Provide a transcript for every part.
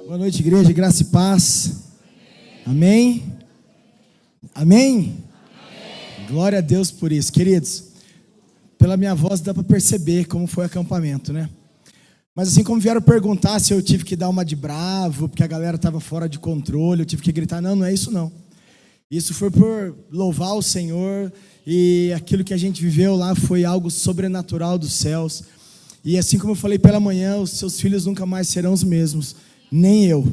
Boa noite, igreja, graça e paz. Amém? Amém? Glória a Deus por isso. Queridos, pela minha voz dá para perceber como foi o acampamento, né? Mas assim como vieram perguntar se eu tive que dar uma de bravo, porque a galera estava fora de controle, eu tive que gritar, não é isso não. Isso foi por louvar o Senhor, e aquilo que a gente viveu lá foi algo sobrenatural dos céus. E assim como eu falei pela manhã, os seus filhos nunca mais serão os mesmos, nem eu,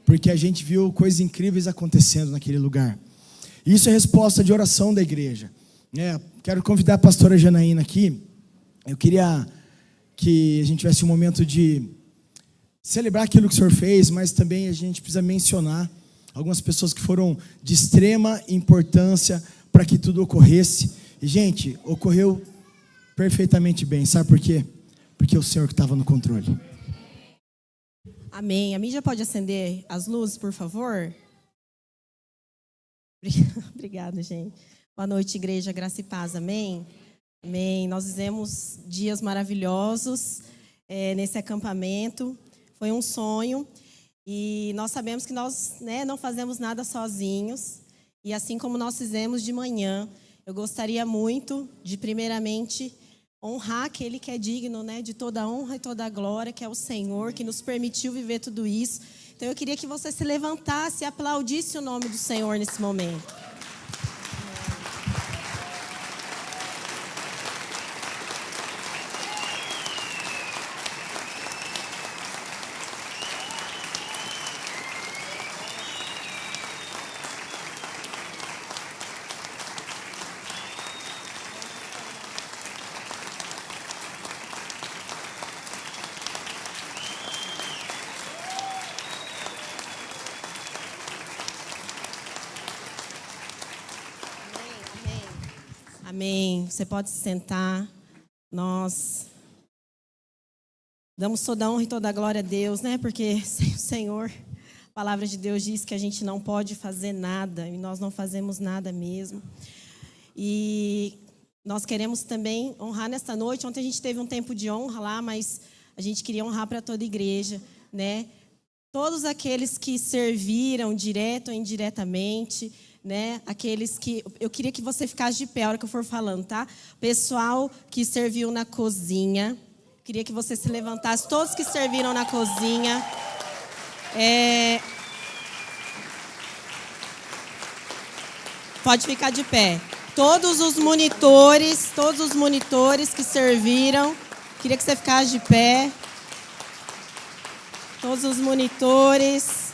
porque a gente viu coisas incríveis acontecendo naquele lugar. Isso é resposta de oração da igreja. Quero convidar a pastora Janaína aqui. Eu queria que a gente tivesse um momento de celebrar aquilo que o Senhor fez, mas também a gente precisa mencionar algumas pessoas que foram de extrema importância para que tudo ocorresse. E, gente, ocorreu perfeitamente bem. Sabe por quê? Porque é o Senhor que estava no controle. Amém. A mídia pode acender as luzes, por favor? Obrigada, gente. Boa noite, igreja, graça e paz. Amém? Amém. Nós vivemos dias maravilhosos nesse acampamento. Foi um sonho. E nós sabemos que nós não fazemos nada sozinhos. E assim como nós fizemos de manhã, eu gostaria muito de, primeiramente, honrar aquele que é digno, de toda a honra e toda a glória, que é o Senhor, que nos permitiu viver tudo isso. Então eu queria que você se levantasse e aplaudisse o nome do Senhor nesse momento. Amém. Você pode se sentar. Nós damos toda a honra e toda a glória a Deus, Porque sem o Senhor, a palavra de Deus diz que a gente não pode fazer nada, e nós não fazemos nada mesmo. E nós queremos também honrar nesta noite. Ontem a gente teve um tempo de honra lá, mas a gente queria honrar para toda a igreja, Todos aqueles que serviram direto ou indiretamente, aqueles que... Eu queria que você ficasse de pé a hora que eu for falando, tá? Pessoal que serviu na cozinha. Queria que você se levantasse. Todos que serviram na cozinha. Pode ficar de pé. Todos os monitores que serviram. Queria que você ficasse de pé. Todos os monitores.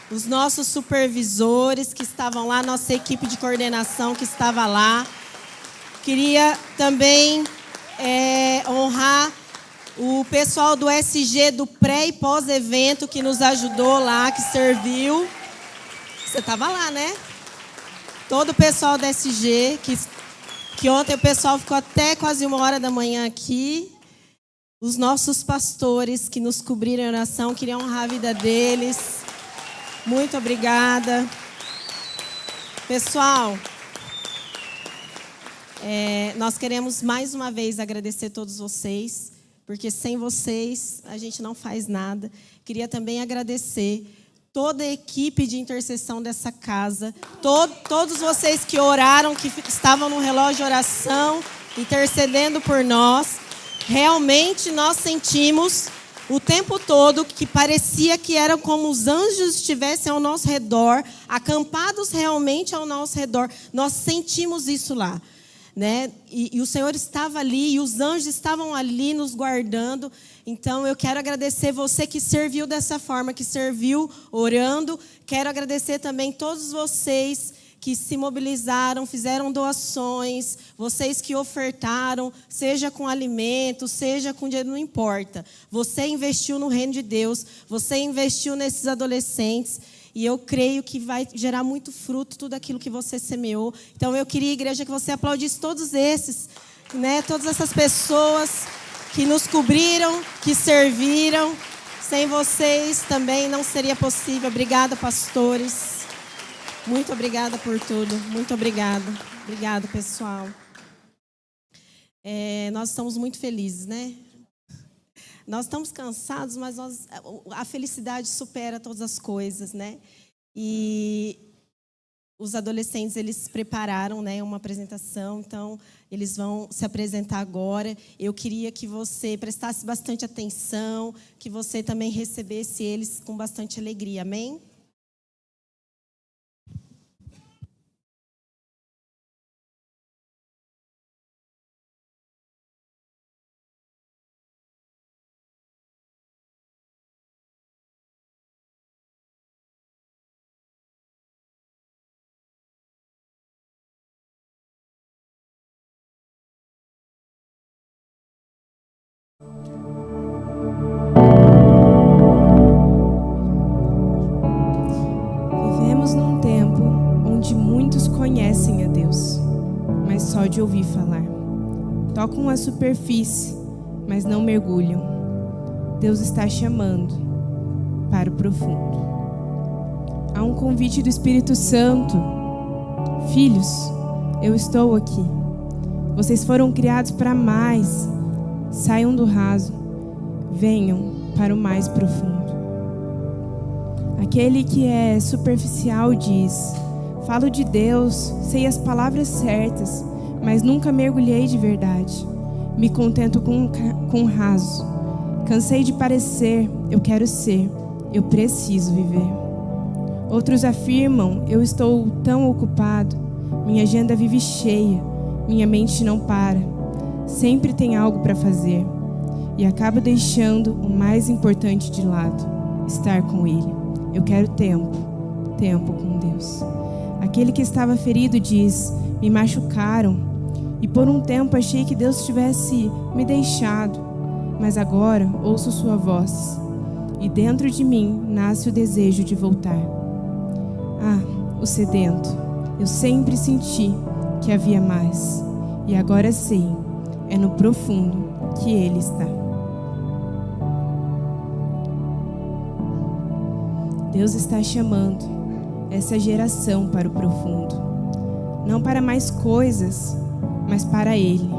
Os nossos supervisores que estavam lá, nossa equipe de coordenação que estava lá. Queria também honrar o pessoal do SG, do pré e pós-evento, que nos ajudou lá, que serviu. Você estava lá, Todo o pessoal do SG, que ontem o pessoal ficou até quase 1h da manhã aqui. Os nossos pastores que nos cobriram em oração, queria honrar a vida deles. Muito obrigada. Pessoal, nós queremos mais uma vez agradecer a todos vocês, porque sem vocês a gente não faz nada. Queria também agradecer toda a equipe de intercessão dessa casa, todos vocês que oraram, que estavam no relógio de oração, intercedendo por nós. Realmente nós sentimos o tempo todo que parecia que era como os anjos estivessem ao nosso redor, acampados realmente ao nosso redor. Nós sentimos isso lá, E o Senhor estava ali, e os anjos estavam ali nos guardando. Então eu quero agradecer você que serviu dessa forma, que serviu orando. Quero agradecer também todos vocês que se mobilizaram, fizeram doações, vocês que ofertaram, seja com alimento, seja com dinheiro, não importa. Você investiu no reino de Deus, você investiu nesses adolescentes, e eu creio que vai gerar muito fruto tudo aquilo que você semeou. Então eu queria, igreja, que você aplaudisse todos esses, todas essas pessoas que nos cobriram, que serviram. Sem vocês também não seria possível. Obrigada, pastores. Muito obrigada por tudo. Muito obrigada. Obrigada, pessoal. Nós estamos muito felizes, Nós estamos cansados, mas a felicidade supera todas as coisas, né? E os adolescentes, eles prepararam, né, uma apresentação, então eles vão se apresentar agora. Eu queria que você prestasse bastante atenção, que você também recebesse eles com bastante alegria, amém? Vivemos num tempo onde muitos conhecem a Deus, mas só de ouvir falar. Tocam a superfície, mas não mergulham. Deus está chamando para o profundo. Há um convite do Espírito Santo. Filhos, eu estou aqui. Vocês foram criados para mais. Saiam do raso, venham para o mais profundo. Aquele que é superficial diz: falo de Deus, sei as palavras certas, mas nunca mergulhei de verdade. Me contento com raso. Cansei de parecer, eu quero ser, eu preciso viver. Outros afirmam: eu estou tão ocupado, minha agenda vive cheia, minha mente não para. Sempre tem algo para fazer. E acaba deixando o mais importante de lado: estar com Ele. Eu quero tempo com Deus. Aquele que estava ferido diz: me machucaram, e por um tempo achei que Deus tivesse me deixado, mas agora ouço sua voz, e dentro de mim nasce o desejo de voltar. Ah, o sedento, eu sempre senti que havia mais, e agora sei, é no profundo que Ele está. Deus está chamando essa geração para o profundo. Não para mais coisas, mas para Ele.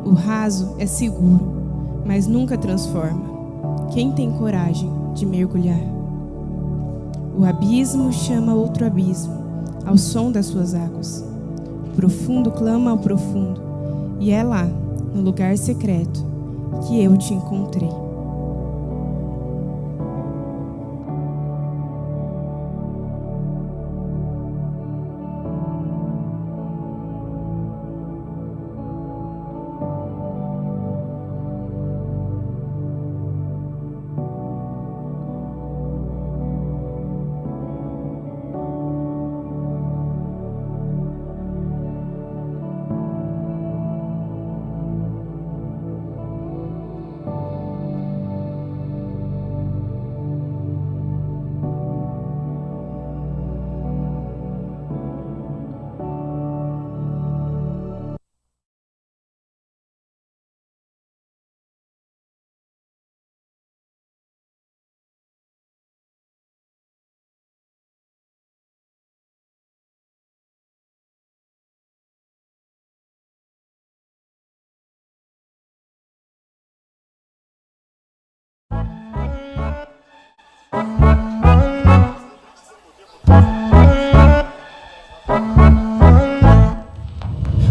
O raso é seguro, mas nunca transforma. Quem tem coragem de mergulhar? O abismo chama outro abismo, ao som das suas águas. O profundo clama ao profundo, e é lá, no lugar secreto, que eu te encontrei.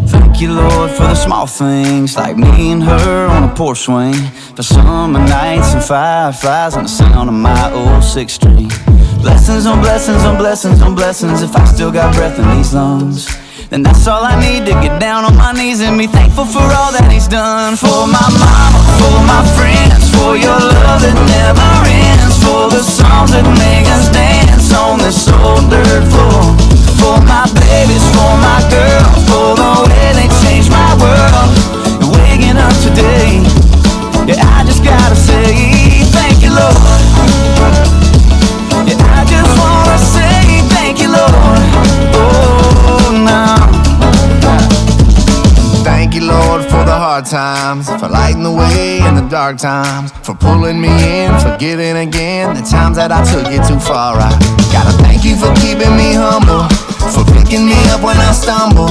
Thank you, Lord, for the small things, like me and her on a porch swing, for summer nights and fireflies and the sound of my old six string. Blessings on blessings on blessings on blessings. If I still got breath in these lungs, then that's all I need to get down on my knees and be thankful for all that He's done. For my mama, for my friends, for your love that never ends, for the songs that make us dance on this old dirt floor, for my babies, for my girls, for the way they changed my world. And waking up today, yeah, I just gotta say thank you, Lord. Yeah, I just wanna say thank you, Lord. Oh, now. Thank you, Lord, for the hard times, for lighting the way in the dark times, for pulling me in, forgiving again the times that I took it too far. I gotta thank you for keeping me humble, for picking me up when I stumble,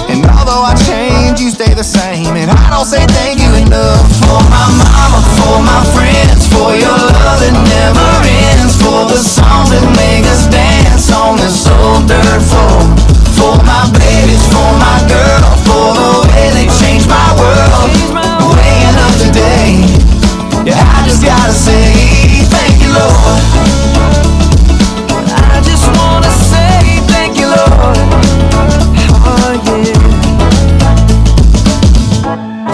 and And although I change, you stay the same. And I don't say thank you enough. For my mama, for my friends, for your love that never ends, for the songs that make us dance on this old dirt floor. For my babies, for my girl, for the way they changed my world. Waking up today, yeah, I just gotta say thank you, Lord. I just wanna say thank you, Lord. Oh yeah.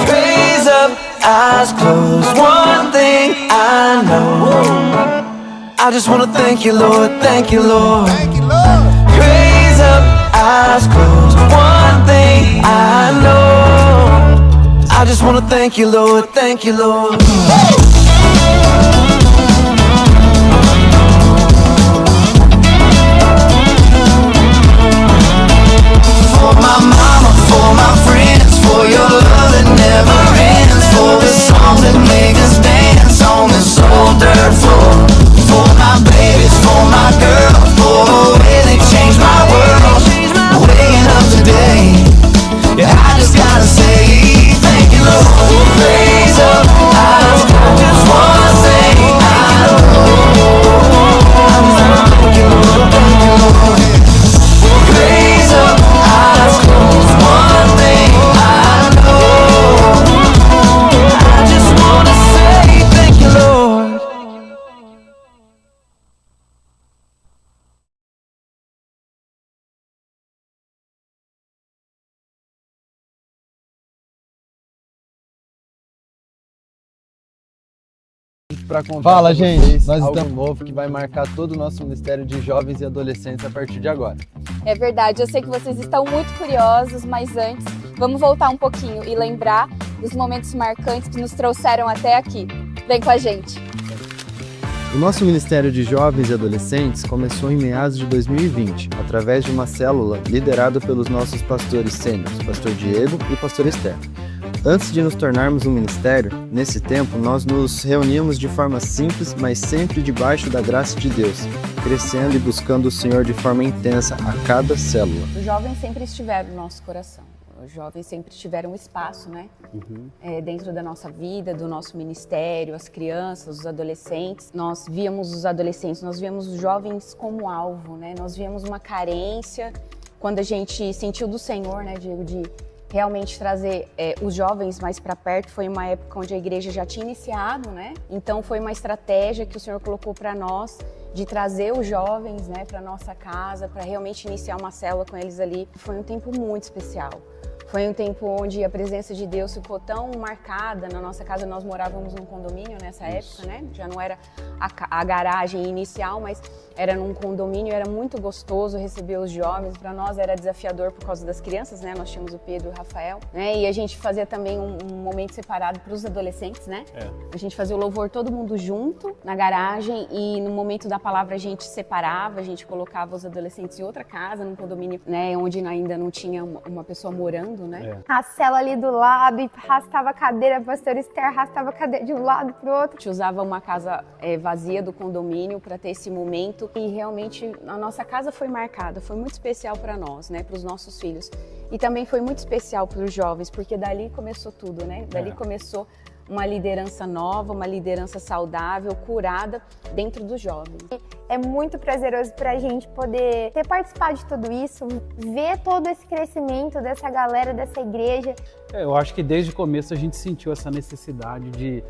Praise up, eyes closed. One thing I know, I just wanna thank you, Lord. Thank you, Lord. Thank you, Lord. Praise up, eyes closed. One thing I know, I just wanna thank you, Lord. Thank you, Lord. For my mama, for my friends, for your love that never ends, for the songs that make us dance on this old dirt floor. For my babies, for my girl, for the way they changed my world. Waking up today, yeah, I just gotta say thank you, Lord. Raise up, I just wanna say I know. Thank you, Lord, thank you, Lord. Raise up, eyes closed. One thing I know, I just wanna say thank you, Lord. Para contar Fala, pra gente. vocês Nós algo estamos- novo que vai marcar todo o nosso Ministério de Jovens e Adolescentes a partir de agora. É verdade, eu sei que vocês estão muito curiosos, mas antes, vamos voltar um pouquinho e lembrar dos momentos marcantes que nos trouxeram até aqui. Vem com a gente! O nosso Ministério de Jovens e Adolescentes começou em meados de 2020, através de uma célula liderada pelos nossos pastores sêniores, Pastor Diego e Pastor Esther. Antes de nos tornarmos um ministério, nesse tempo nós nos reuníamos de forma simples, mas sempre debaixo da graça de Deus, crescendo e buscando o Senhor de forma intensa a cada célula. Os jovens sempre estiveram no nosso coração. Os jovens sempre tiveram um espaço, né? Dentro da nossa vida, do nosso ministério, as crianças, os adolescentes. Nós víamos os adolescentes, nós víamos os jovens como alvo, né? Nós víamos uma carência quando a gente sentiu do Senhor, né, Diego, de realmente trazer os jovens mais para perto. Foi uma época onde a igreja já tinha iniciado, né? Então foi uma estratégia que o Senhor colocou para nós de trazer os jovens, né, para nossa casa, para realmente iniciar uma célula com eles ali. Foi um tempo muito especial. Foi um tempo onde a presença de Deus ficou tão marcada na nossa casa. Nós morávamos num condomínio nessa época, né? Já não era a garagem inicial, mas era num condomínio. Era muito gostoso receber os jovens. Para nós era desafiador por causa das crianças, né? Nós tínhamos o Pedro e o Rafael, né? E a gente fazia também um momento separado para os adolescentes, né? A gente fazia o louvor todo mundo junto na garagem e no momento da palavra a gente separava, a gente colocava os adolescentes em outra casa, num condomínio, né? Onde ainda não tinha uma pessoa morando, né? A cela ali do lado e arrastava a cadeira, a pastora Esther arrastava a cadeira de um lado pro outro. A gente usava uma casa vazia do condomínio para ter esse momento e realmente a nossa casa foi marcada, foi muito especial para nós, né? Para os nossos filhos. E também foi muito especial para os jovens, porque dali começou tudo, né? Dali começou uma liderança nova, uma liderança saudável, curada dentro dos jovens. É muito prazeroso pra gente poder ter participado de tudo isso, ver todo esse crescimento dessa galera, dessa igreja. Eu acho que desde o começo a gente sentiu essa necessidade de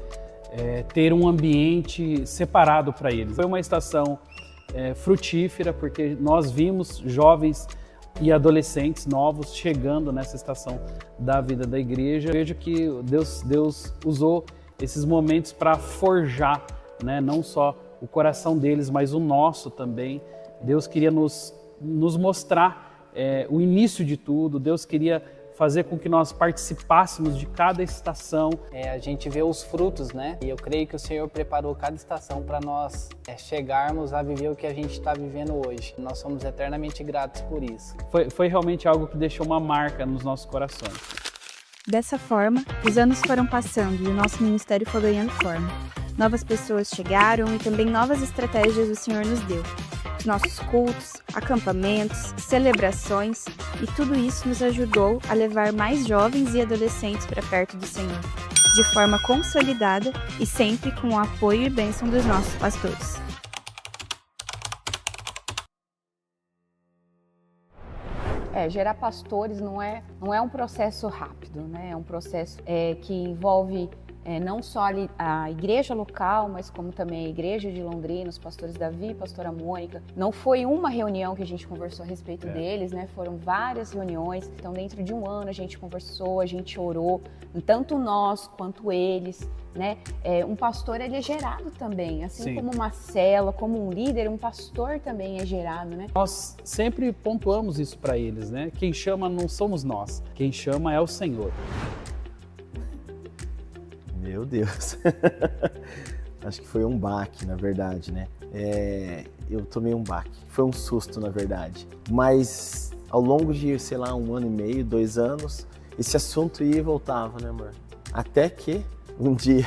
ter um ambiente separado para eles. Foi uma estação frutífera, porque nós vimos jovens e adolescentes novos chegando nessa estação da vida da igreja. Eu vejo que Deus usou esses momentos para forjar, né, não só o coração deles, mas o nosso também. Deus queria nos mostrar o início de tudo. Deus queria fazer com que nós participássemos de cada estação. A gente vê os frutos, né? E eu creio que o Senhor preparou cada estação para nós chegarmos a viver o que a gente está vivendo hoje. Nós somos eternamente gratos por isso. Foi realmente algo que deixou uma marca nos nossos corações. Dessa forma, os anos foram passando e o nosso ministério foi ganhando forma. Novas pessoas chegaram e também novas estratégias o Senhor nos deu. os nossos cultos, acampamentos, celebrações, e tudo isso nos ajudou a levar mais jovens e adolescentes para perto do Senhor, de forma consolidada e sempre com o apoio e bênção dos nossos pastores. Gerar pastores não é um processo rápido, né? É um processo que envolve não só a igreja local, mas como também a igreja de Londrina, os pastores Davi e pastora Mônica. Não foi uma reunião que a gente conversou a respeito deles, né? Foram várias reuniões. Então, dentro de um ano a gente conversou, a gente orou, tanto nós quanto eles, né? Um pastor, ele é gerado também, assim Sim. como uma célula, como um líder, um pastor também é gerado, né? Nós sempre pontuamos isso para eles, né? Quem chama não somos nós, quem chama é o Senhor. Meu Deus. Acho que foi um baque, na verdade, né? Eu tomei um baque. Foi um susto, na verdade. Mas ao longo de, sei lá, 1 ano e meio, 2 anos, esse assunto ia e voltava, né, amor? Até que um dia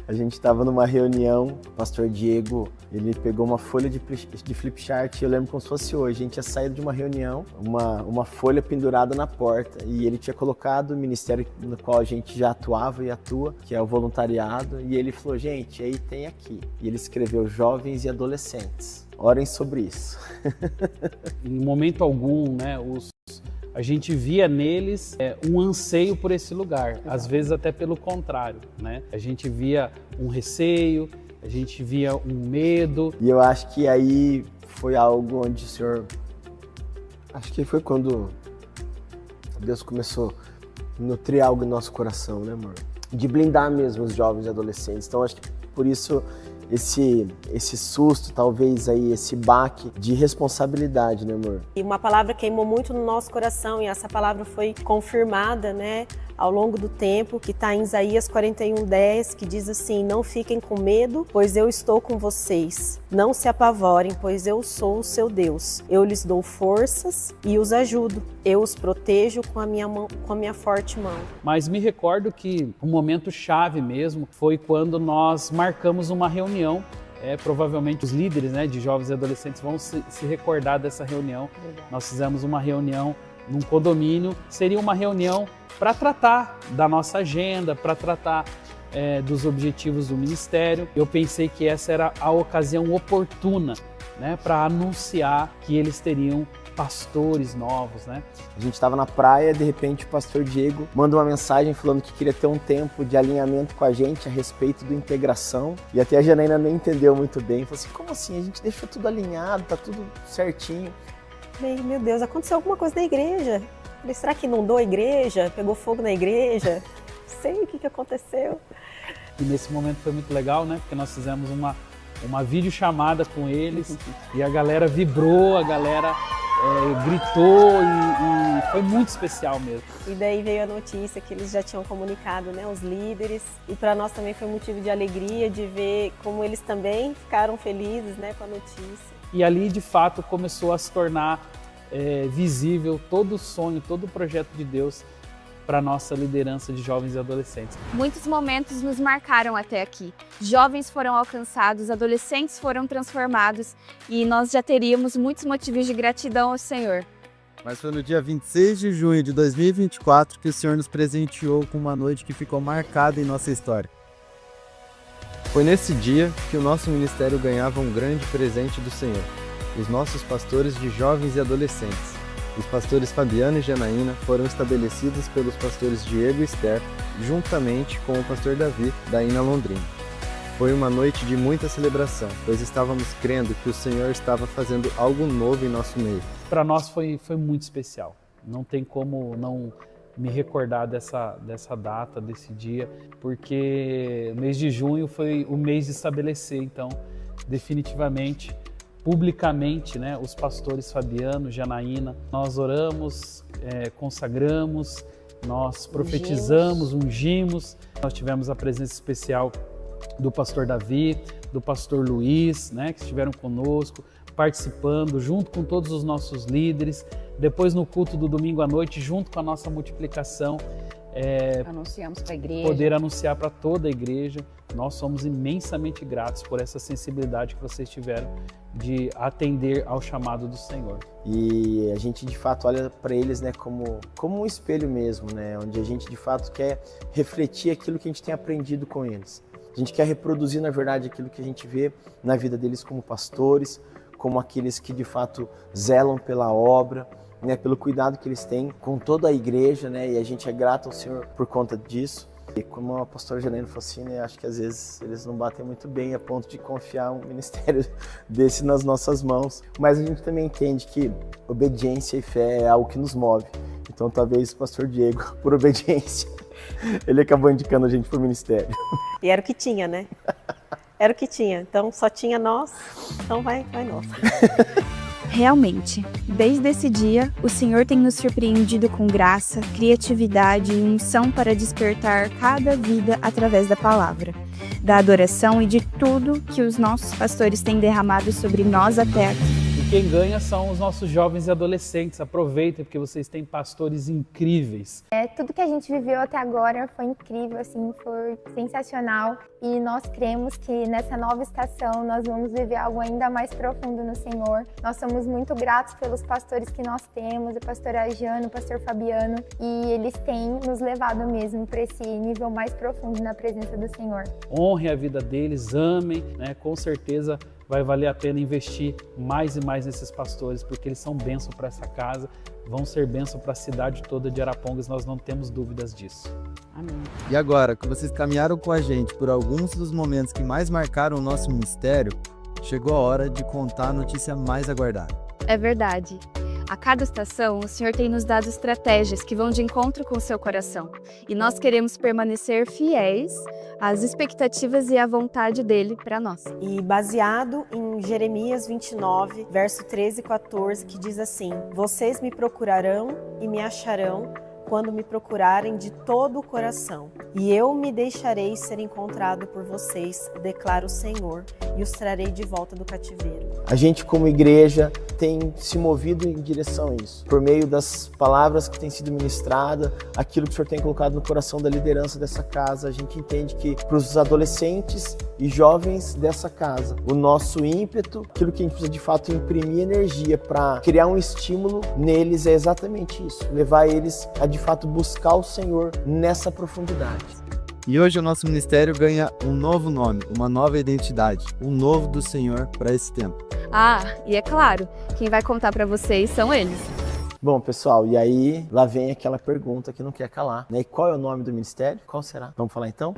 a gente estava numa reunião, o pastor Diego, ele pegou uma folha de flip chart, eu lembro como se fosse hoje, a gente tinha saído de uma reunião, uma folha pendurada na porta, e ele tinha colocado o ministério no qual a gente já atuava e atua, que é o voluntariado, e ele falou, gente, aí tem aqui, e ele escreveu jovens e adolescentes, orem sobre isso. Em momento algum, né, a gente via neles um anseio por esse lugar, às vezes até pelo contrário, né? A gente via um receio, a gente via um medo. E eu acho que aí foi algo onde o Senhor... Acho que foi quando Deus começou a nutrir algo no nosso coração, né, amor? De blindar mesmo os jovens e adolescentes. Então acho que por isso esse susto, talvez aí, esse baque de responsabilidade, né, amor? E uma palavra queimou muito no nosso coração e essa palavra foi confirmada, né, ao longo do tempo, que está em Isaías 41:10, que diz assim: não fiquem com medo, pois eu estou com vocês. Não se apavorem, pois eu sou o seu Deus. Eu lhes dou forças e os ajudo. Eu os protejo com a minha forte mão. Mas me recordo que um momento chave mesmo foi quando nós marcamos uma reunião. Provavelmente os líderes, né, de jovens e adolescentes vão se recordar dessa reunião. Verdade. Nós fizemos uma reunião num condomínio, seria uma reunião para tratar da nossa agenda, para tratar dos objetivos do ministério. Eu pensei que essa era a ocasião oportuna, né, para anunciar que eles teriam pastores novos, né? A gente estava na praia, de repente o pastor Diego manda uma mensagem falando que queria ter um tempo de alinhamento com a gente a respeito da integração. E até a Janaína nem entendeu muito bem. Falou assim, como assim? A gente deixou tudo alinhado, tá tudo certinho. Meu Deus, aconteceu alguma coisa na igreja. Falei, será que inundou a igreja? Pegou fogo na igreja? Não sei o que aconteceu. E nesse momento foi muito legal, né? Porque nós fizemos uma videochamada com eles e a galera vibrou, a galera gritou e foi muito especial mesmo. E daí veio a notícia que eles já tinham comunicado, né, os líderes. E para nós também foi motivo de alegria de ver como eles também ficaram felizes, né, com a notícia. E ali, de fato, começou a se tornar visível todo o sonho, todo o projeto de Deus para a nossa liderança de jovens e adolescentes. Muitos momentos nos marcaram até aqui. Jovens foram alcançados, adolescentes foram transformados e nós já teríamos muitos motivos de gratidão ao Senhor. Mas foi no dia 26 de junho de 2024 que o Senhor nos presenteou com uma noite que ficou marcada em nossa história. Foi nesse dia que o nosso ministério ganhava um grande presente do Senhor, os nossos pastores de jovens e adolescentes. Os pastores Fabiano e Janaína foram estabelecidos pelos pastores Diego e Esther, juntamente com o pastor Davi, da INA Londrina. Foi uma noite de muita celebração, pois estávamos crendo que o Senhor estava fazendo algo novo em nosso meio. Para nós foi muito especial. Não tem como não me recordar dessa data, desse dia, porque o mês de junho foi o mês de estabelecer, então, definitivamente, publicamente, né, os pastores Fabiano, Janaína, nós oramos, consagramos, nós profetizamos, ungimos. Nós tivemos a presença especial do pastor Davi, do pastor Luiz, né, que estiveram conosco, participando, junto com todos os nossos líderes. Depois, no culto do domingo à noite, junto com a nossa multiplicação, anunciamos para a igreja. Poder anunciar para toda a igreja. Nós somos imensamente gratos por essa sensibilidade que vocês tiveram de atender ao chamado do Senhor. E a gente de fato olha para eles, né, como um espelho mesmo, né, onde a gente de fato quer refletir aquilo que a gente tem aprendido com eles. A gente quer reproduzir, na verdade, aquilo que a gente vê na vida deles como pastores, como aqueles que de fato zelam pela obra, né, pelo cuidado que eles têm com toda a igreja, né, e a gente é grato ao Senhor por conta disso. E como a pastora Janine falou assim, né, acho que às vezes eles não batem muito bem a ponto de confiar um ministério desse nas nossas mãos. Mas a gente também entende que obediência e fé é algo que nos move. Então talvez o pastor Diego, por obediência, ele acabou indicando a gente para o ministério. E era o que tinha, né? Era o que tinha. Então só tinha nós, então vai nós. Realmente, desde esse dia, o Senhor tem nos surpreendido com graça, criatividade e unção para despertar cada vida através da palavra, da adoração e de tudo que os nossos pastores têm derramado sobre nós até aqui. E quem ganha são os nossos jovens e adolescentes. Aproveitem, porque vocês têm pastores incríveis. Tudo que a gente viveu até agora foi incrível, assim, foi sensacional. E nós cremos que nessa nova estação nós vamos viver algo ainda mais profundo no Senhor. Nós somos muito gratos pelos pastores que nós temos, o pastor Ajano, o pastor Fabiano, e eles têm nos levado mesmo para esse nível mais profundo na presença do Senhor. Honrem a vida deles, amem, né? Com certeza vai valer a pena investir mais e mais nesses pastores, porque eles são bênção para essa casa, vão ser bênção para a cidade toda de Arapongas, nós não temos dúvidas disso. Amém. E agora, que vocês caminharam com a gente por alguns dos momentos que mais marcaram o nosso ministério, chegou a hora de contar a notícia mais aguardada. É verdade. A cada estação, o Senhor tem nos dado estratégias que vão de encontro com o seu coração. E nós queremos permanecer fiéis às expectativas e à vontade dele para nós. E baseado em Jeremias 29, verso 13 e 14, que diz assim: vocês me procurarão e me acharão quando me procurarem de todo o coração. E eu me deixarei ser encontrado por vocês, declara o Senhor, e os trarei de volta do cativeiro. A gente, como igreja, tem se movido em direção a isso. Por meio das palavras que têm sido ministradas, aquilo que o Senhor tem colocado no coração da liderança dessa casa, a gente entende que para os adolescentes e jovens dessa casa, o nosso ímpeto, aquilo que a gente precisa de fato imprimir energia para criar um estímulo neles é exatamente isso. Levar eles a de fato buscar o Senhor nessa profundidade. E hoje o nosso ministério ganha um novo nome, uma nova identidade, um novo do Senhor para esse tempo. Ah, e é claro, quem vai contar para vocês são eles. Bom, pessoal, e aí lá vem aquela pergunta que não quer calar, né? E qual é o nome do ministério? Qual será? Vamos falar então?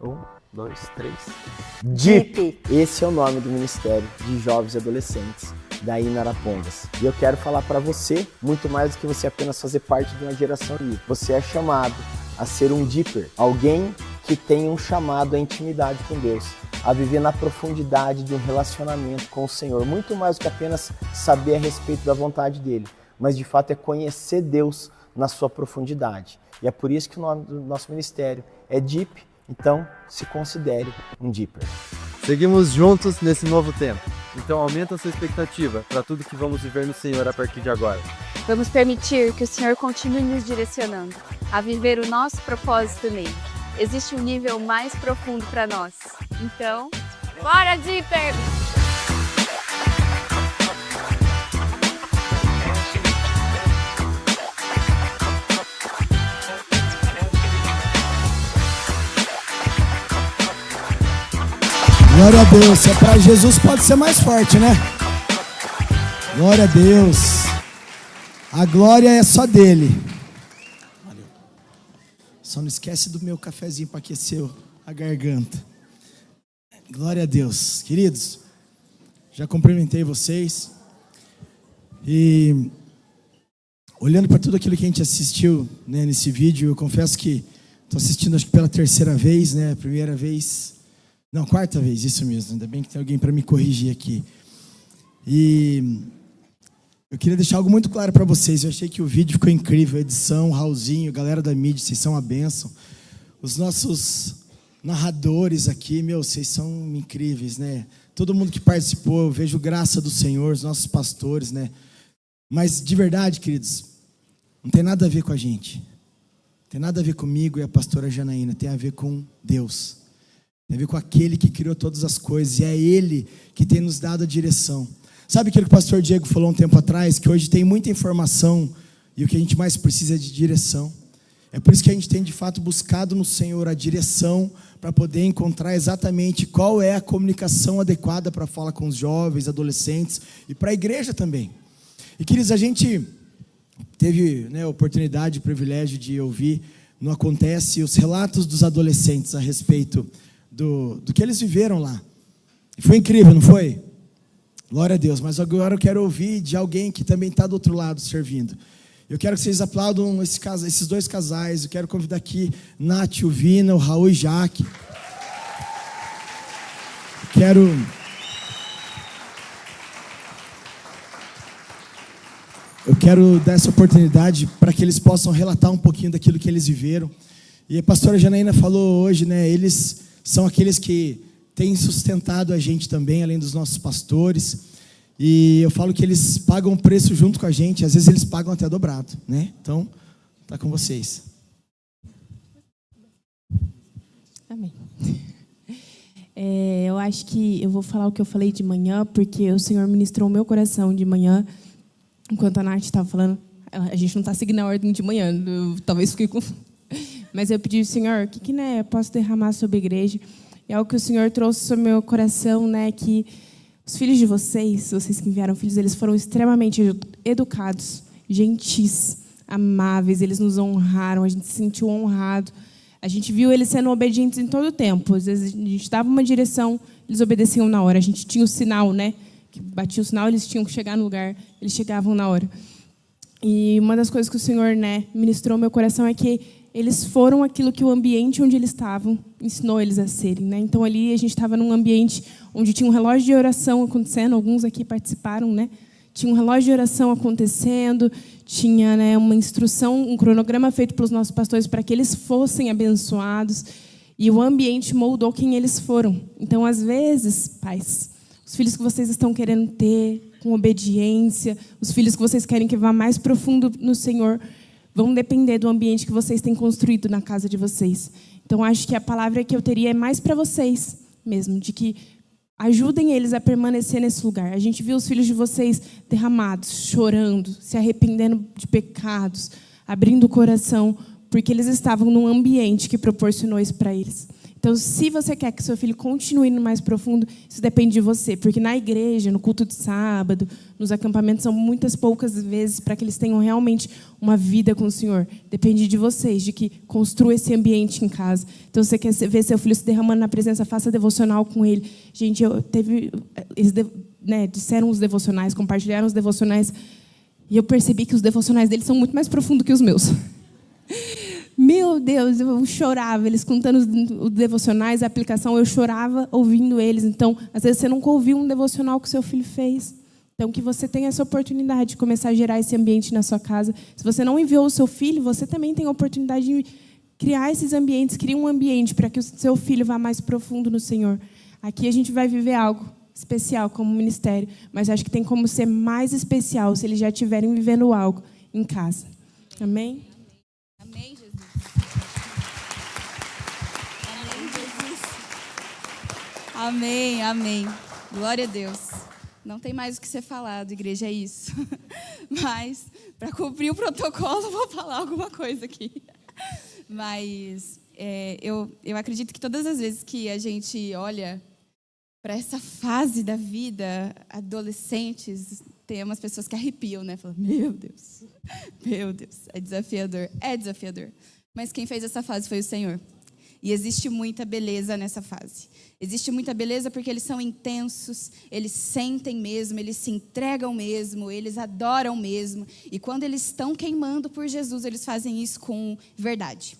1, 2, 3. DIP! Esse é o nome do Ministério de Jovens e Adolescentes daí em Arapongas. E eu quero falar para você, muito mais do que você apenas fazer parte de uma geração DIP. Você é chamado a ser um Dipper, alguém que tem um chamado à intimidade com Deus, a viver na profundidade de um relacionamento com o Senhor, muito mais do que apenas saber a respeito da vontade dele, mas de fato é conhecer Deus na sua profundidade. E é por isso que o nome do nosso ministério é DIP, então se considere um Dipper. Seguimos juntos nesse novo tempo. Então aumenta a sua expectativa para tudo que vamos viver no Senhor a partir de agora. Vamos permitir que o Senhor continue nos direcionando a viver o nosso propósito nele. Existe um nível mais profundo para nós. Então, bora, Dipper! Glória a Deus, se é para Jesus pode ser mais forte, né? Glória a Deus. A glória é só dele. Valeu. Só não esquece do meu cafezinho para aquecer a garganta. Glória a Deus. Queridos, já cumprimentei vocês. E olhando para tudo aquilo que a gente assistiu, né, nesse vídeo, eu confesso que estou assistindo acho que pela terceira vez, né? Primeira vez... Não, quarta vez, isso mesmo. Ainda bem que tem alguém para me corrigir aqui. E eu queria deixar algo muito claro para vocês. Eu achei que o vídeo ficou incrível. A edição, Raulzinho, galera da mídia, vocês são uma bênção. Os nossos narradores aqui, vocês são incríveis, né? Todo mundo que participou, eu vejo graça do Senhor, os nossos pastores, né? Mas de verdade, queridos, não tem nada a ver com a gente. Tem nada a ver comigo e a pastora Janaína, tem a ver com Deus. Tem a ver com aquele que criou todas as coisas, e é Ele que tem nos dado a direção. Sabe aquilo que o pastor Diego falou um tempo atrás, que hoje tem muita informação, e o que a gente mais precisa é de direção. É por isso que a gente tem de fato buscado no Senhor a direção, para poder encontrar exatamente qual é a comunicação adequada para falar com os jovens, adolescentes, e para a igreja também. E queridos, a gente teve, né, a oportunidade, o privilégio de ouvir no Acontece os relatos dos adolescentes a respeito do que eles viveram lá. E foi incrível, não foi? Glória a Deus. Mas agora eu quero ouvir de alguém que também está do outro lado servindo. Eu quero que vocês aplaudam esses dois casais. Eu quero convidar aqui Nath, o Vina, o Raul e Jaque. Eu quero dar essa oportunidade para que eles possam relatar um pouquinho daquilo que eles viveram. E a pastora Janaína falou hoje, né? Eles são aqueles que têm sustentado a gente também, além dos nossos pastores. E eu falo que eles pagam o preço junto com a gente. Às vezes eles pagam até dobrado, né? Então, tá com vocês. Amém. Eu acho que eu vou falar o que eu falei de manhã, porque o Senhor ministrou o meu coração de manhã. Enquanto a Nath estava falando, a gente não está seguindo a ordem de manhã, talvez fique com... Mas eu pedi, Senhor, o que né, eu posso derramar sobre a igreja? E é o que o Senhor trouxe sobre o meu coração, né, que os filhos de vocês que enviaram filhos, eles foram extremamente educados, gentis, amáveis, eles nos honraram, a gente se sentiu honrado. A gente viu eles sendo obedientes em todo o tempo. Às vezes a gente dava uma direção, eles obedeciam na hora. A gente tinha o sinal, né? Que batia o sinal, eles tinham que chegar no lugar, eles chegavam na hora. E uma das coisas que o Senhor, né, ministrou ao meu coração é que eles foram aquilo que o ambiente onde eles estavam ensinou eles a serem, né? Então ali a gente estava num ambiente onde tinha um relógio de oração acontecendo, alguns aqui participaram, né? Tinha um relógio de oração acontecendo, tinha, né, uma instrução, um cronograma feito pelos nossos pastores para que eles fossem abençoados, e o ambiente moldou quem eles foram. Então, às vezes, pais, os filhos que vocês estão querendo ter com obediência, os filhos que vocês querem que vá mais profundo no Senhor, vão depender do ambiente que vocês têm construído na casa de vocês. Então, acho que a palavra que eu teria é mais para vocês mesmo, de que ajudem eles a permanecer nesse lugar. A gente viu os filhos de vocês derramados, chorando, se arrependendo de pecados, abrindo o coração, porque eles estavam num ambiente que proporcionou isso para eles. Então, se você quer que seu filho continue no mais profundo, isso depende de você. Porque na igreja, no culto de sábado, nos acampamentos, são muitas poucas vezes para que eles tenham realmente uma vida com o Senhor. Depende de vocês, de que construa esse ambiente em casa. Então, se você quer ver seu filho se derramando na presença, faça devocional com ele. Gente, eles disseram os devocionais, compartilharam os devocionais, e eu percebi que os devocionais deles são muito mais profundos que os meus. Meu Deus, eu chorava, eles contando os devocionais, a aplicação, eu chorava ouvindo eles. Então, às vezes você nunca ouviu um devocional que o seu filho fez. Então, que você tenha essa oportunidade de começar a gerar esse ambiente na sua casa. Se você não enviou o seu filho, você também tem a oportunidade de criar esses ambientes, cria um ambiente para que o seu filho vá mais profundo no Senhor. Aqui a gente vai viver algo especial como ministério, mas acho que tem como ser mais especial se eles já estiverem vivendo algo em casa. Amém? Amém, Jesus. Amém, amém. Glória a Deus. Não tem mais o que ser falado, igreja, é isso. Mas, para cumprir o protocolo, vou falar alguma coisa aqui. Mas eu acredito que todas as vezes que a gente olha para essa fase da vida, adolescentes, tem umas pessoas que arrepiam, né? Falam, meu Deus, é desafiador. É desafiador. Mas quem fez essa fase foi o Senhor. E existe muita beleza nessa fase. Existe muita beleza porque eles são intensos, eles sentem mesmo, eles se entregam mesmo, eles adoram mesmo. E quando eles estão queimando por Jesus, eles fazem isso com verdade.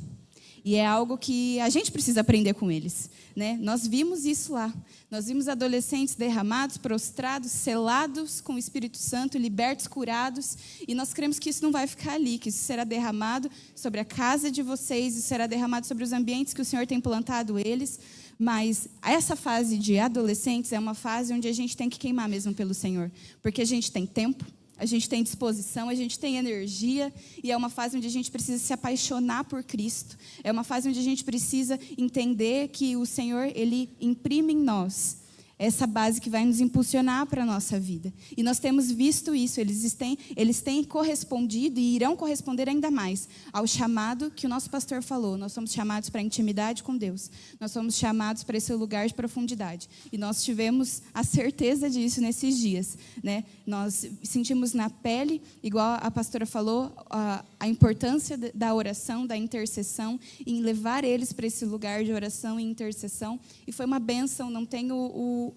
E é algo que a gente precisa aprender com eles, né? Nós vimos isso lá. Nós vimos adolescentes derramados, prostrados, selados com o Espírito Santo, libertos, curados. E nós cremos que isso não vai ficar ali, que isso será derramado sobre a casa de vocês, isso será derramado sobre os ambientes que o Senhor tem plantado eles. Mas essa fase de adolescentes é uma fase onde a gente tem que queimar mesmo pelo Senhor. Porque a gente tem tempo, a gente tem disposição, a gente tem energia, e é uma fase onde a gente precisa se apaixonar por Cristo. É uma fase onde a gente precisa entender que o Senhor, Ele imprime em nós essa base que vai nos impulsionar para a nossa vida. E nós temos visto isso, eles têm correspondido e irão corresponder ainda mais ao chamado que o nosso pastor falou. Nós somos chamados para a intimidade com Deus. Nós somos chamados para esse lugar de profundidade. E nós tivemos a certeza disso nesses dias, né? Nós sentimos na pele, igual a pastora falou, a importância da oração, da intercessão, em levar eles para esse lugar de oração e intercessão. E foi uma bênção, não tenho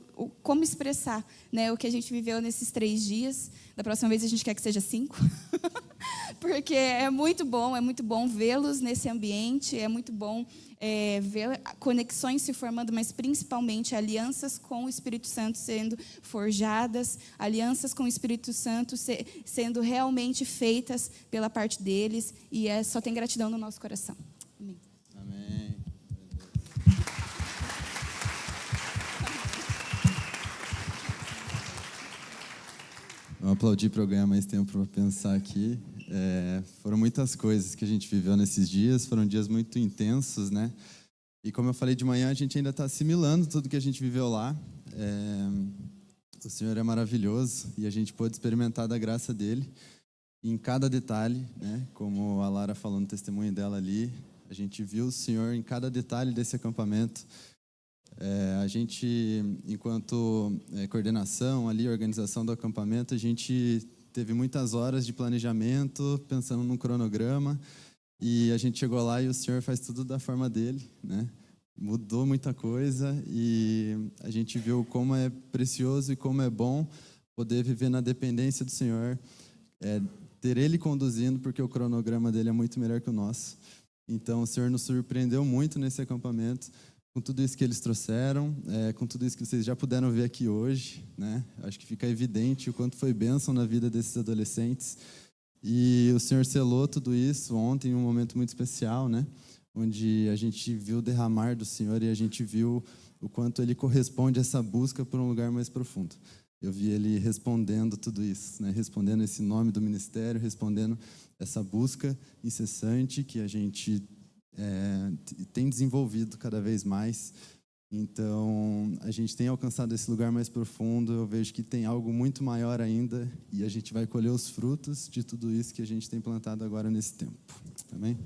como expressar, né, o que a gente viveu nesses 3 dias. Da próxima vez a gente quer que seja 5. Porque é muito bom vê-los nesse ambiente, é muito bom ver conexões se formando, mas principalmente alianças com o Espírito Santo sendo forjadas, alianças com o Espírito Santo sendo realmente feitas pela parte deles, e só tem gratidão no nosso coração. Amém. Amém. Vamos aplaudir para eu ganhar mais tempo para pensar aqui. Foram muitas coisas que a gente viveu nesses dias, foram dias muito intensos, né? E como eu falei de manhã, a gente ainda está assimilando tudo que a gente viveu lá. O Senhor é maravilhoso e a gente pôde experimentar da graça dele em cada detalhe, né? Como a Lara falou no testemunho dela ali, a gente viu o Senhor em cada detalhe desse acampamento. A gente, enquanto coordenação ali, organização do acampamento, a gente teve muitas horas de planejamento, pensando num cronograma, e a gente chegou lá e o Senhor faz tudo da forma dele, né? Mudou muita coisa e a gente viu como é precioso e como é bom poder viver na dependência do Senhor, ter Ele conduzindo, porque o cronograma dele é muito melhor que o nosso. Então, o Senhor nos surpreendeu muito nesse acampamento, com tudo isso que eles trouxeram, com tudo isso que vocês já puderam ver aqui hoje, né? Acho que fica evidente o quanto foi bênção na vida desses adolescentes. E o Senhor selou tudo isso ontem em um momento muito especial, né? Onde a gente viu o derramar do Senhor e a gente viu o quanto Ele corresponde a essa busca por um lugar mais profundo. Eu vi Ele respondendo tudo isso, né? Respondendo esse nome do ministério, respondendo essa busca incessante que a gente tem desenvolvido cada vez mais. Então, a gente tem alcançado esse lugar mais profundo. Eu vejo que tem algo muito maior ainda e a gente vai colher os frutos de tudo isso que a gente tem plantado agora nesse tempo. Amém?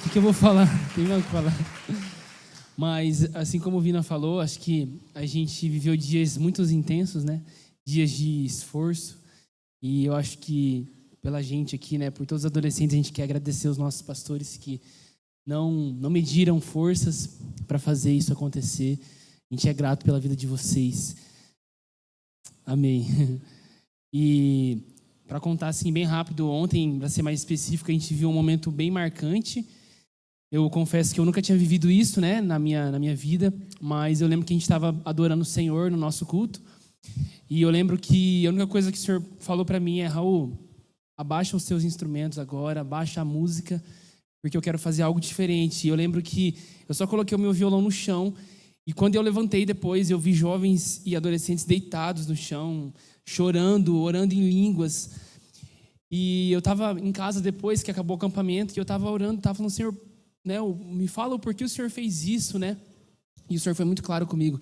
O que eu vou falar? Tem mais o que falar. Mas, assim como o Vina falou, acho que a gente viveu dias muito intensos, né? Dias de esforço. E eu acho que pela gente aqui, né, por todos os adolescentes, a gente quer agradecer os nossos pastores que não mediram forças para fazer isso acontecer. A gente é grato pela vida de vocês. Amém. E para contar assim bem rápido, ontem, para ser mais específico, a gente viu um momento bem marcante. Eu confesso que eu nunca tinha vivido isso, né, na minha vida, mas eu lembro que a gente estava adorando o Senhor no nosso culto. E eu lembro que a única coisa que o Senhor falou para mim é: Raul, abaixa os seus instrumentos agora, abaixa a música, porque eu quero fazer algo diferente. E eu lembro que eu só coloquei o meu violão no chão, e quando eu levantei depois, eu vi jovens e adolescentes deitados no chão, chorando, orando em línguas. E eu estava em casa depois que acabou o acampamento, e eu estava orando, estava falando: Senhor, né, me fala o porquê o Senhor fez isso, né? E o Senhor foi muito claro comigo.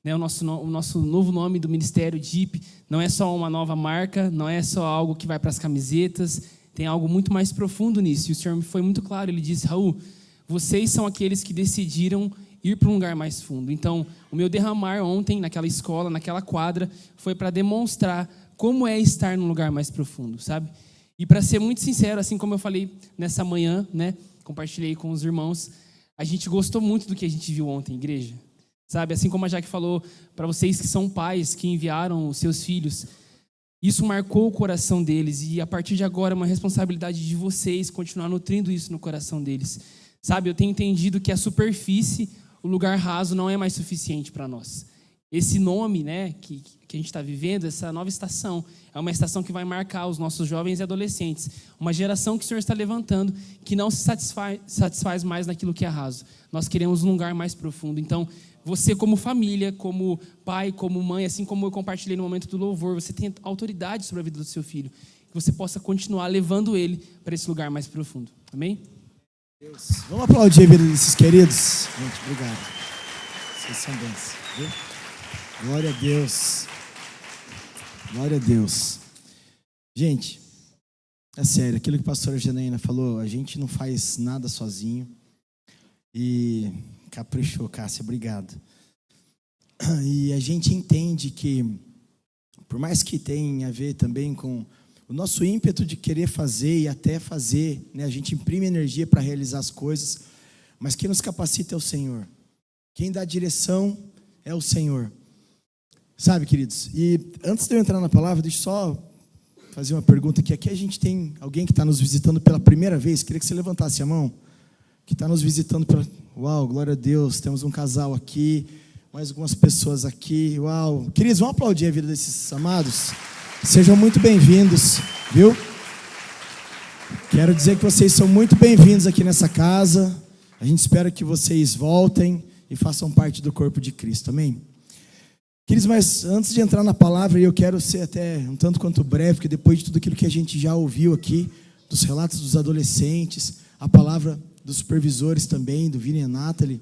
O nosso novo nome do Ministério DIP não é só uma nova marca, não é só algo que vai para as camisetas, tem algo muito mais profundo nisso. E o Senhor foi muito claro, Ele disse: Raul, vocês são aqueles que decidiram ir para um lugar mais fundo. Então, o meu derramar ontem, naquela escola, naquela quadra, foi para demonstrar como é estar num lugar mais profundo, sabe? E para ser muito sincero, assim como eu falei nessa manhã, né, compartilhei com os irmãos, a gente gostou muito do que a gente viu ontem, igreja. Sabe, assim como a Jaque falou, para vocês que são pais, que enviaram os seus filhos, isso marcou o coração deles, e a partir de agora é uma responsabilidade de vocês continuar nutrindo isso no coração deles. Sabe, eu tenho entendido que a superfície, o lugar raso, não é mais suficiente para nós. esse nome, né, que a gente está vivendo, essa nova estação, é uma estação que vai marcar os nossos jovens e adolescentes. Uma geração que o Senhor está levantando, que não se satisfaz mais naquilo que é raso. Nós queremos um lugar mais profundo. Então, você como família, como pai, como mãe, assim como eu compartilhei no momento do louvor, você tem autoridade sobre a vida do seu filho. Que você possa continuar levando ele para esse lugar mais profundo. Amém? Deus. Vamos aplaudir a vida desses queridos? Gente, obrigado. Vocês são bênçãos, viu? Glória a Deus. Glória a Deus. Gente, é sério, aquilo que a pastora Janaína falou, a gente não faz nada sozinho. E caprichou, Cássia, obrigado. E a gente entende que, por mais que tenha a ver também com o nosso ímpeto de querer fazer e até fazer, né, a gente imprime energia para realizar as coisas, mas quem nos capacita é o Senhor. Quem dá direção é o Senhor. Sabe, queridos? E antes de eu entrar na palavra, deixa eu só fazer uma pergunta aqui. Aqui a gente tem alguém que está nos visitando pela primeira vez. Queria que você levantasse a mão. Que está nos visitando pela... Uau, glória a Deus. Temos um casal aqui, mais algumas pessoas aqui. Uau. Queridos, vamos aplaudir a vida desses amados. Sejam muito bem-vindos, viu? Quero dizer que vocês são muito bem-vindos aqui nessa casa. A gente espera que vocês voltem e façam parte do corpo de Cristo. Amém? Queridos, mas antes de entrar na palavra, eu quero ser até um tanto quanto breve, porque depois de tudo aquilo que a gente já ouviu aqui, dos relatos dos adolescentes, a palavra dos supervisores também, do Vini e Nathalie,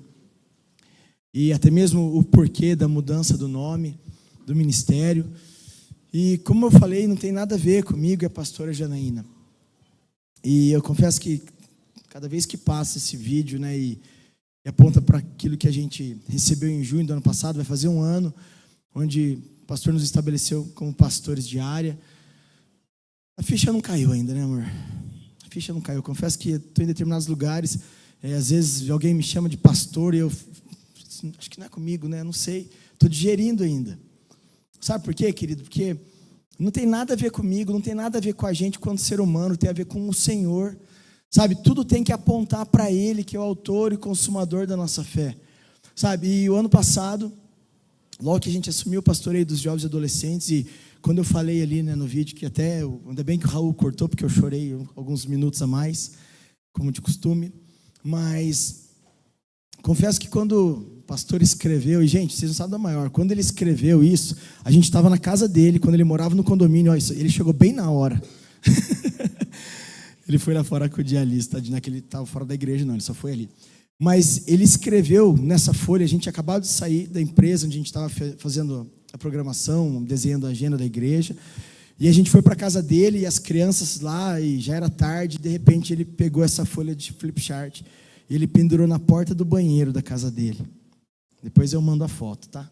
e até mesmo o porquê da mudança do nome, do ministério. E como eu falei, não tem nada a ver comigo e a pastora Janaína. E eu confesso que cada vez que passa esse vídeo, né, e aponta para aquilo que a gente recebeu em junho do ano passado, vai fazer um ano, onde o pastor nos estabeleceu como pastores de área. A ficha não caiu ainda, né, amor? A ficha não caiu. Eu confesso que estou em determinados lugares, às vezes alguém me chama de pastor e eu acho que não é comigo, né? Não sei. Estou digerindo ainda. Sabe por quê, querido? Porque não tem nada a ver comigo, não tem nada a ver com a gente quanto ser humano, tem a ver com o Senhor. Sabe, tudo tem que apontar para Ele, que é o autor e consumador da nossa fé. Sabe, e o ano passado, logo que a gente assumiu o pastoreio dos jovens e adolescentes, e quando eu falei ali, né, no vídeo, que até, ainda bem que o Raul cortou, porque eu chorei alguns minutos a mais, como de costume, mas confesso que quando o pastor escreveu, e gente, vocês não sabem da maior, quando ele escreveu isso, a gente estava na casa dele, quando ele morava no condomínio, ó, ele chegou bem na hora. Ele foi lá fora com o dialista, naquele estava fora da igreja, não, ele só foi ali. Mas ele escreveu nessa folha, a gente acabou de sair da empresa, onde a gente estava fazendo a programação, desenhando a agenda da igreja, e a gente foi para a casa dele, e as crianças lá, e já era tarde, e de repente ele pegou essa folha de flip chart, e ele pendurou na porta do banheiro da casa dele. Depois eu mando a foto, tá?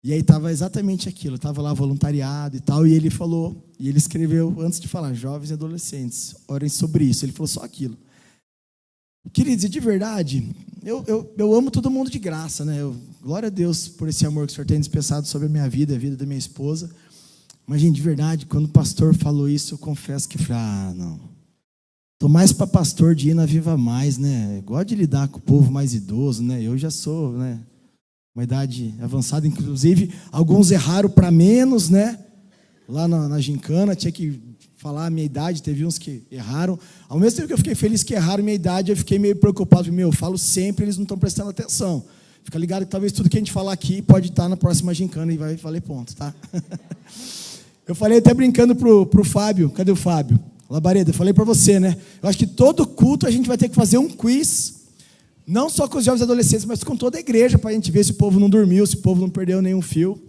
E aí estava exatamente aquilo, estava lá voluntariado e tal, e ele falou, e ele escreveu, antes de falar, jovens e adolescentes, orem sobre isso, ele falou só aquilo. Queridos, e de verdade, eu amo todo mundo de graça, né? Glória a Deus por esse amor que o Senhor tem dispensado sobre a minha vida, a vida da minha esposa, mas, gente, de verdade, quando o pastor falou isso, eu confesso que falei, não, estou mais para pastor de ir na Viva Mais, né? Gosto de lidar com o povo mais idoso, né? Eu já sou, né? Uma idade avançada, inclusive, alguns erraram para menos, né? Lá na gincana, tinha que falar a minha idade, teve uns que erraram. Ao mesmo tempo que eu fiquei feliz que erraram a minha idade, eu fiquei meio preocupado, porque, eu falo sempre, eles não estão prestando atenção. Fica ligado que talvez tudo que a gente falar aqui pode estar na próxima gincana e vai valer ponto, tá? Eu falei até brincando pro Fábio, cadê o Fábio? Labareda, eu falei para você, né? Eu acho que todo culto a gente vai ter que fazer um quiz, não só com os jovens e adolescentes, mas com toda a igreja, para a gente ver se o povo não dormiu, se o povo não perdeu nenhum fio.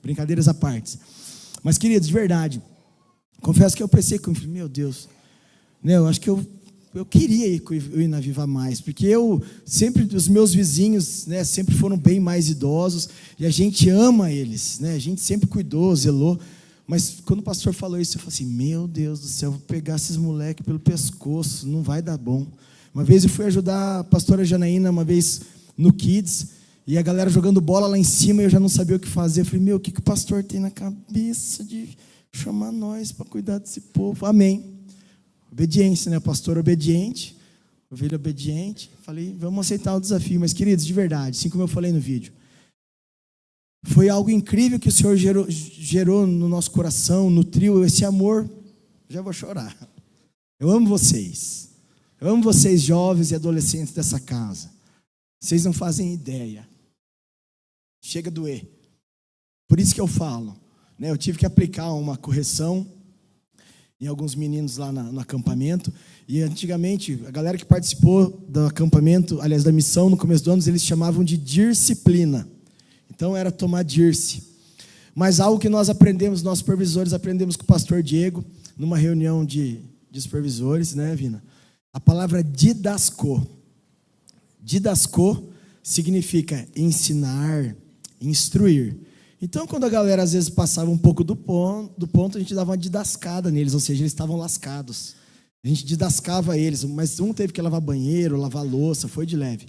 Brincadeiras à parte. Mas, queridos, de verdade, confesso que eu pensei comigo, meu Deus, né, eu acho que eu queria ir na Viva Mais, porque os meus vizinhos, né, sempre foram bem mais idosos, e a gente ama eles, né, a gente sempre cuidou, zelou, mas quando o pastor falou isso, eu falei assim, meu Deus do céu, eu vou pegar esses moleques pelo pescoço, não vai dar bom. Uma vez eu fui ajudar a pastora Janaína, uma vez no Kids, e a galera jogando bola lá em cima, e eu já não sabia o que fazer. Eu falei, o que o pastor tem na cabeça de chamar nós para cuidar desse povo? Amém. Obediência, né? Pastor obediente, ovelha obediente. Falei, vamos aceitar o desafio. Mas, queridos, de verdade, assim como eu falei no vídeo, Foi algo incrível que o Senhor gerou no nosso coração, nutriu esse amor. Já vou chorar. Eu amo vocês. Eu amo vocês, jovens e adolescentes dessa casa. Vocês não fazem ideia. Chega a doer. Por isso que eu falo, né? Eu tive que aplicar uma correção em alguns meninos lá no acampamento. E antigamente, a galera que participou do acampamento, aliás, da missão no começo do ano, eles chamavam de disciplina. Então era tomar dirce. Mas algo que nós aprendemos, nossos supervisores aprendemos com o pastor Diego, numa reunião de supervisores, né, Vina? A palavra didasco. Didasco significa ensinar, instruir. Então, quando a galera às vezes passava um pouco do ponto, a gente dava uma didascada neles, ou seja, eles estavam lascados. A gente didascava eles, mas um teve que lavar banheiro, lavar louça, foi de leve.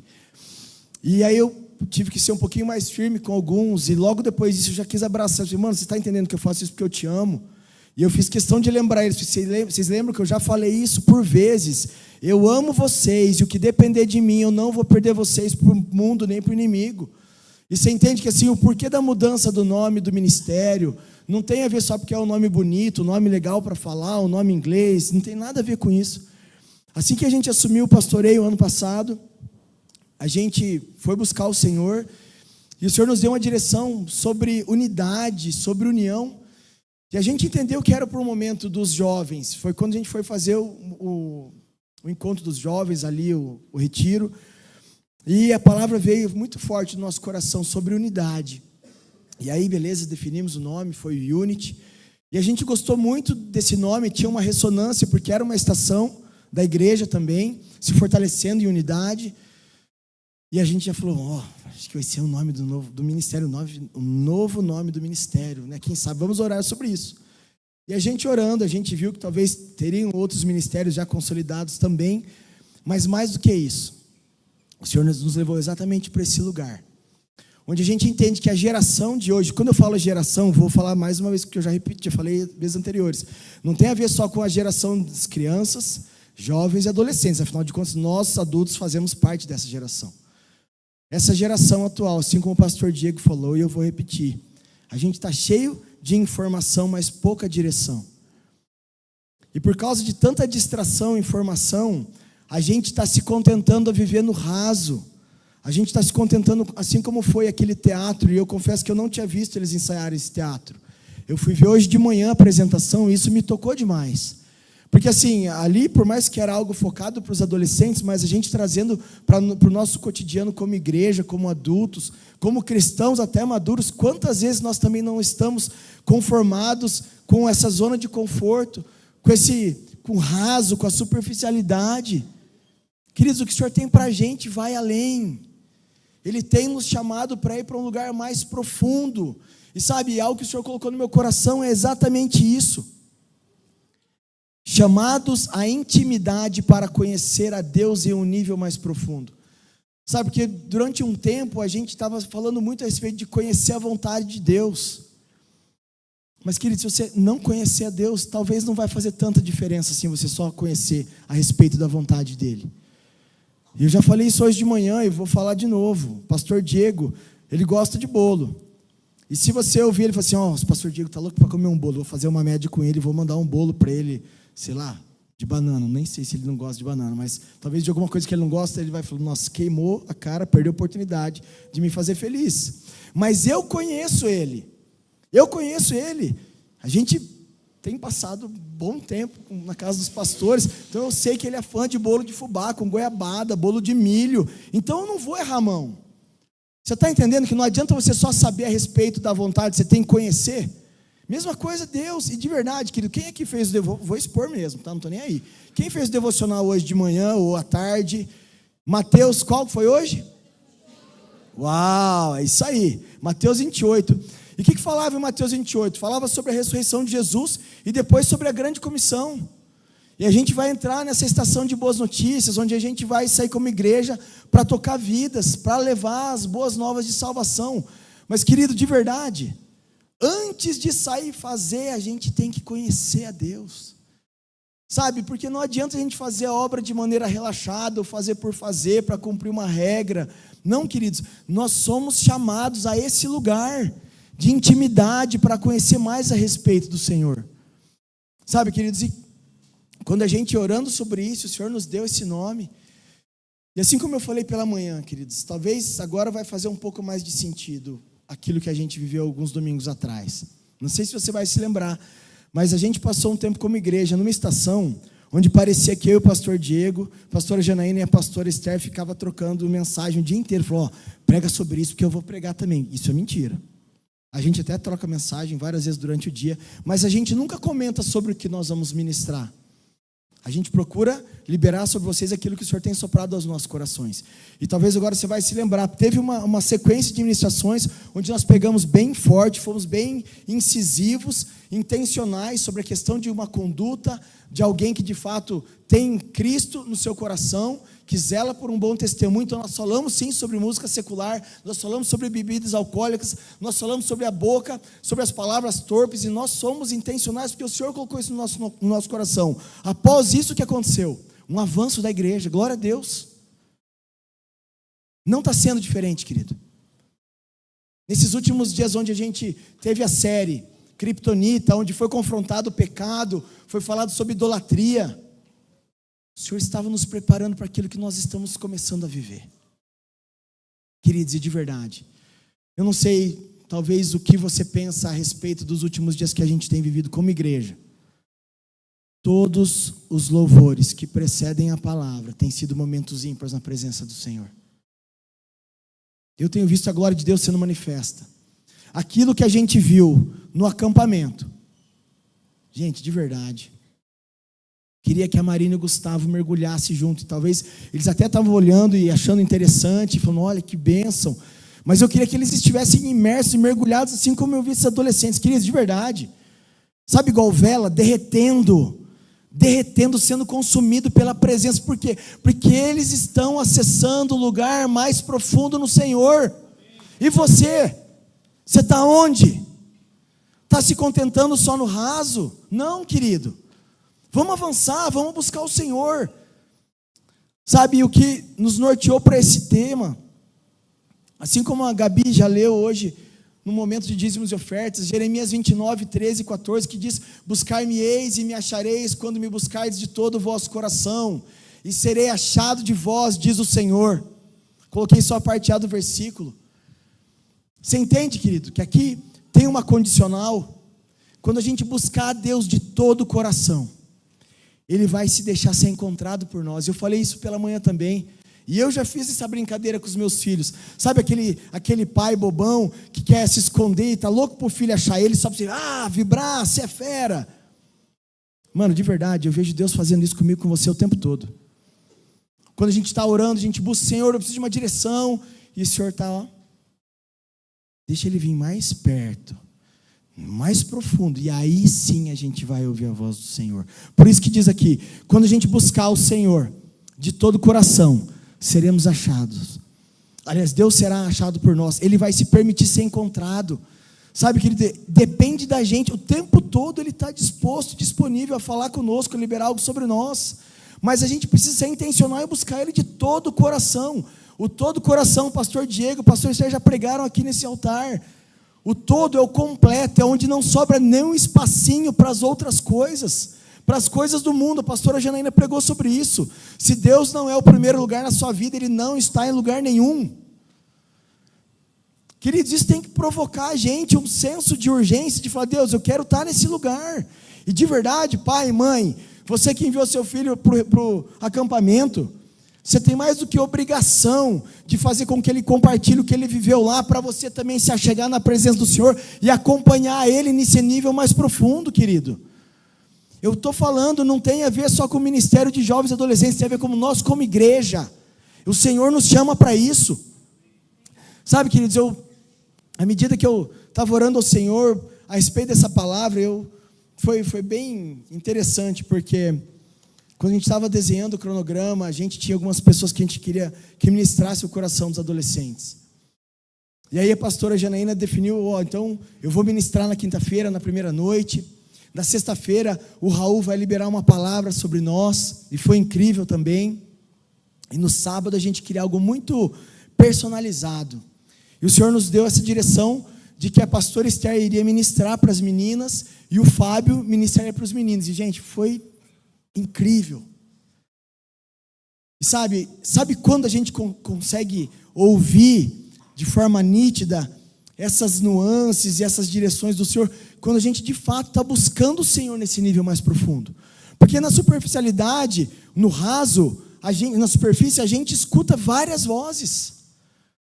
E aí eu tive que ser um pouquinho mais firme com alguns, e logo depois disso eu já quis abraçar. Eu falei, mano, você está entendendo que eu faço isso porque eu te amo? E eu fiz questão de lembrar eles. Vocês lembram que eu já falei isso por vezes? Eu amo vocês, e o que depender de mim, eu não vou perder vocês para o mundo nem para o inimigo. E você entende que assim, o porquê da mudança do nome do ministério não tem a ver só porque é um nome bonito, um nome legal para falar, um nome em inglês, não tem nada a ver com isso. Assim que a gente assumiu o pastoreio ano passado, a gente foi buscar o Senhor, e o Senhor nos deu uma direção sobre unidade, sobre união, e a gente entendeu que era para o momento dos jovens. Foi quando a gente foi fazer o encontro dos jovens ali, o retiro, e a palavra veio muito forte no nosso coração sobre unidade. E aí, beleza, definimos o nome, foi o Unity. E a gente gostou muito desse nome, tinha uma ressonância, porque era uma estação da igreja também, se fortalecendo em unidade. E a gente já falou, acho que vai ser o nome do ministério, o novo nome do ministério, né? Quem sabe, vamos orar sobre isso. E a gente orando, a gente viu que talvez teriam outros ministérios já consolidados também, mas mais do que isso, o Senhor nos levou exatamente para esse lugar, onde a gente entende que a geração de hoje, quando eu falo geração, vou falar mais uma vez, porque eu já repeti, já falei vezes anteriores, não tem a ver só com a geração das crianças, jovens e adolescentes, afinal de contas, nós adultos fazemos parte dessa geração. Essa geração atual, assim como o pastor Diego falou, e eu vou repetir, a gente está cheio de informação, mas pouca direção. E por causa de tanta distração e informação, a gente está se contentando a viver no raso. A gente está se contentando, assim como foi aquele teatro, e eu confesso que eu não tinha visto eles ensaiarem esse teatro. Eu fui ver hoje de manhã a apresentação, e isso me tocou demais. Porque assim, ali, por mais que era algo focado para os adolescentes, mas a gente trazendo para o nosso cotidiano como igreja, como adultos, como cristãos até maduros, quantas vezes nós também não estamos conformados com essa zona de conforto, com o raso, com a superficialidade. Queridos, o que o Senhor tem para a gente vai além. Ele tem nos chamado para ir para um lugar mais profundo. E sabe, algo que o Senhor colocou no meu coração é exatamente isso. Chamados à intimidade para conhecer a Deus em um nível mais profundo. Sabe, porque durante um tempo a gente estava falando muito a respeito de conhecer a vontade de Deus. Mas, querido, se você não conhecer a Deus, talvez não vai fazer tanta diferença assim você só conhecer a respeito da vontade dEle. E eu já falei isso hoje de manhã e vou falar de novo. O pastor Diego, ele gosta de bolo. E se você ouvir ele falar assim, o pastor Diego está louco para comer um bolo, vou fazer uma média com ele, vou mandar um bolo para ele, sei lá, de banana. Nem sei se ele não gosta de banana, mas talvez de alguma coisa que ele não gosta, ele vai falar, nossa, queimou a cara, perdeu a oportunidade de me fazer feliz. Mas eu conheço ele. A gente tem passado bom tempo na casa dos pastores, então eu sei que ele é fã de bolo de fubá, com goiabada, bolo de milho, então eu não vou errar a mão. Você está entendendo que não adianta você só saber a respeito da vontade, você tem que conhecer? Mesma coisa Deus, e de verdade, querido, quem é que fez o devocional? Vou expor mesmo, tá? Não estou nem aí. Quem fez o devocional hoje de manhã ou à tarde? Mateus, qual foi hoje? Uau, é isso aí, Mateus 28. E o que falava em Mateus 28? Falava sobre a ressurreição de Jesus e depois sobre a grande comissão. E a gente vai entrar nessa estação de boas notícias, onde a gente vai sair como igreja para tocar vidas, para levar as boas novas de salvação. Mas, querido, de verdade, antes de sair e fazer, a gente tem que conhecer a Deus. Sabe, porque não adianta a gente fazer a obra de maneira relaxada, ou fazer por fazer, para cumprir uma regra. Não, queridos, nós somos chamados a esse lugar de intimidade para conhecer mais a respeito do Senhor. Sabe, queridos, e quando a gente orando sobre isso, o Senhor nos deu esse nome. E assim como eu falei pela manhã, queridos, talvez agora vai fazer um pouco mais de sentido aquilo que a gente viveu alguns domingos atrás. Não sei se você vai se lembrar, mas a gente passou um tempo como igreja, numa estação, onde parecia que eu e o pastor Diego, a pastora Janaína e a pastora Esther ficava trocando mensagem o dia inteiro. Falou, prega sobre isso, porque eu vou pregar também. Isso é mentira. A gente até troca mensagem várias vezes durante o dia, mas a gente nunca comenta sobre o que nós vamos ministrar. A gente procura liberar sobre vocês aquilo que o Senhor tem soprado aos nossos corações. E talvez agora você vai se lembrar, teve uma sequência de ministrações onde nós pegamos bem forte, fomos bem incisivos, intencionais sobre a questão de uma conduta de alguém que de fato tem Cristo no seu coração, que zela por um bom testemunho. Então nós falamos sim sobre música secular, nós falamos sobre bebidas alcoólicas, nós falamos sobre a boca, sobre as palavras torpes, e nós somos intencionais porque o Senhor colocou isso no nosso coração. Após isso, o que aconteceu? Um avanço da igreja, glória a Deus. Não está sendo diferente, querido. Nesses últimos dias onde a gente teve a série Kryptonita, onde foi confrontado o pecado, foi falado sobre idolatria, o Senhor estava nos preparando para aquilo que nós estamos começando a viver. Queridos, e de verdade, eu não sei, talvez, o que você pensa a respeito dos últimos dias que a gente tem vivido como igreja. Todos os louvores que precedem a palavra têm sido momentos ímpares na presença do Senhor. Eu tenho visto a glória de Deus sendo manifesta. Aquilo que a gente viu no acampamento, gente, de verdade, queria que a Marina e o Gustavo mergulhassem junto. E talvez eles até estavam olhando e achando interessante, falando, olha que bênção. Mas eu queria que eles estivessem imersos e mergulhados, assim como eu vi esses adolescentes. Queridos, de verdade, sabe, igual vela, derretendo, sendo consumido pela presença. Por quê? Porque eles estão acessando o lugar mais profundo no Senhor. E você está onde? Está se contentando só no raso? Não, querido. Vamos avançar, vamos buscar o Senhor. Sabe o que nos norteou para esse tema? Assim como a Gabi já leu hoje, no momento de dízimos e ofertas, Jeremias 29, 13 e 14, que diz, buscar-me-eis e me achareis quando me buscardes de todo o vosso coração, e serei achado de vós, diz o Senhor. Coloquei só a parte A do versículo. Você entende, querido, que aqui tem uma condicional. Quando a gente buscar a Deus de todo o coração, Ele vai se deixar ser encontrado por nós. Eu falei isso pela manhã também. E eu já fiz essa brincadeira com os meus filhos. Sabe aquele pai bobão que quer se esconder e está louco para o filho achar ele, só para dizer, vibrar, você é fera. Mano, de verdade, eu vejo Deus fazendo isso comigo, com você o tempo todo. Quando a gente está orando, a gente busca, Senhor, eu preciso de uma direção. E o Senhor está, deixa ele vir mais perto, mais profundo, e aí sim a gente vai ouvir a voz do Senhor. Por isso que diz aqui, quando a gente buscar o Senhor de todo o coração, seremos achados. Aliás, Deus será achado por nós. Ele vai se permitir ser encontrado. Sabe, querido, depende da gente. O tempo todo Ele está disposto, disponível a falar conosco, a liberar algo sobre nós. Mas a gente precisa ser intencional e buscar Ele de todo o coração. O todo o coração, o pastor Diego, o pastor Esther já pregaram aqui nesse altar. O todo é o completo, é onde não sobra nem um espacinho para as outras coisas, para as coisas do mundo. A pastora Janaína pregou sobre isso. Se Deus não é o primeiro lugar na sua vida, Ele não está em lugar nenhum. Queridos, isso tem que provocar a gente um senso de urgência, de falar, Deus, eu quero estar nesse lugar. E de verdade, pai e mãe, você que enviou seu filho para o acampamento, você tem mais do que obrigação de fazer com que ele compartilhe o que ele viveu lá, para você também se achegar na presença do Senhor e acompanhar ele nesse nível mais profundo, querido. Eu estou falando, não tem a ver só com o ministério de jovens e adolescentes, tem a ver com nós como igreja. O Senhor nos chama para isso. Sabe, queridos, à medida que eu estava orando ao Senhor a respeito dessa palavra, foi bem interessante, porque quando a gente estava desenhando o cronograma, a gente tinha algumas pessoas que a gente queria que ministrasse o coração dos adolescentes. E aí a pastora Janaína definiu, então eu vou ministrar na quinta-feira, na primeira noite. Da sexta-feira, o Raul vai liberar uma palavra sobre nós, e foi incrível também. E no sábado a gente queria algo muito personalizado. E o Senhor nos deu essa direção de que a pastora Esther iria ministrar para as meninas e o Fábio ministraria para os meninos. E, gente, foi incrível. E sabe quando a gente consegue ouvir de forma nítida essas nuances e essas direções do Senhor? Quando a gente, de fato, está buscando o Senhor nesse nível mais profundo. Porque na superficialidade, no raso, na superfície, a gente escuta várias vozes.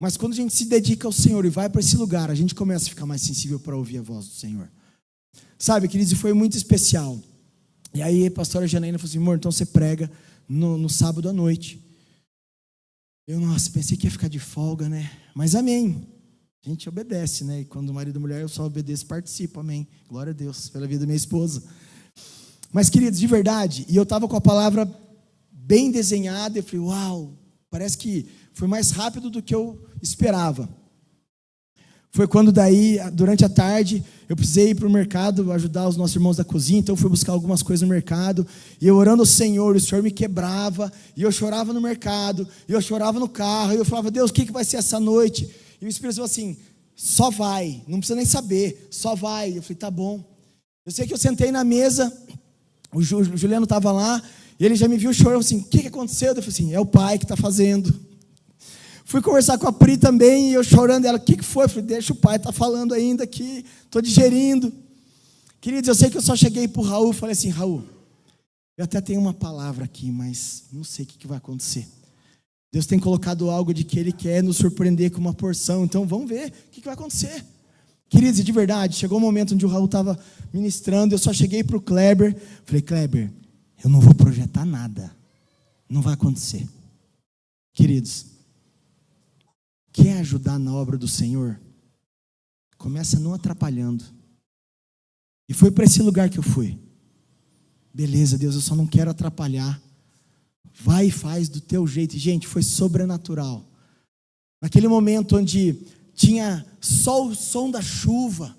Mas quando a gente se dedica ao Senhor e vai para esse lugar, a gente começa a ficar mais sensível para ouvir a voz do Senhor. Sabe, queridos, e foi muito especial. E aí a pastora Janaína falou assim: amor, então você prega no sábado à noite. Eu, nossa, pensei que ia ficar de folga, né? Mas amém. A gente obedece, né? E quando o marido e a mulher, eu só obedeço e participo, amém. Glória a Deus pela vida da minha esposa. Mas, queridos, de verdade, e eu estava com a palavra bem desenhada, eu falei, uau, parece que foi mais rápido do que eu esperava. Foi quando daí, durante a tarde, eu precisei ir para o mercado ajudar os nossos irmãos da cozinha, então eu fui buscar algumas coisas no mercado, e eu orando ao Senhor, o Senhor me quebrava, e eu chorava no mercado, e eu chorava no carro, e eu falava, Deus, o que vai ser essa noite? E o Espírito falou assim, só vai, não precisa nem saber, só vai. Eu falei, tá bom. Eu sei que eu sentei na mesa, o Juliano estava lá, e ele já me viu chorando, assim, o que aconteceu? Eu falei assim, é o pai que está fazendo. Fui conversar com a Pri também, e eu chorando, ela, o que foi? Eu falei, deixa o pai estar falando ainda aqui, estou digerindo. Queridos, eu sei que eu só cheguei para o Raul, falei assim, Raul, eu até tenho uma palavra aqui, mas não sei o que vai acontecer. Deus tem colocado algo de que Ele quer nos surpreender com uma porção, então vamos ver o que vai acontecer. Queridos, e de verdade, chegou um momento onde o Raul estava ministrando, eu só cheguei para o Kleber, falei, Kleber, eu não vou projetar nada, não vai acontecer. Queridos, quer ajudar na obra do Senhor? Começa não atrapalhando. E foi para esse lugar que eu fui. Beleza, Deus, eu só não quero atrapalhar. Vai e faz do teu jeito. E, gente, foi sobrenatural. Naquele momento onde tinha só o som da chuva.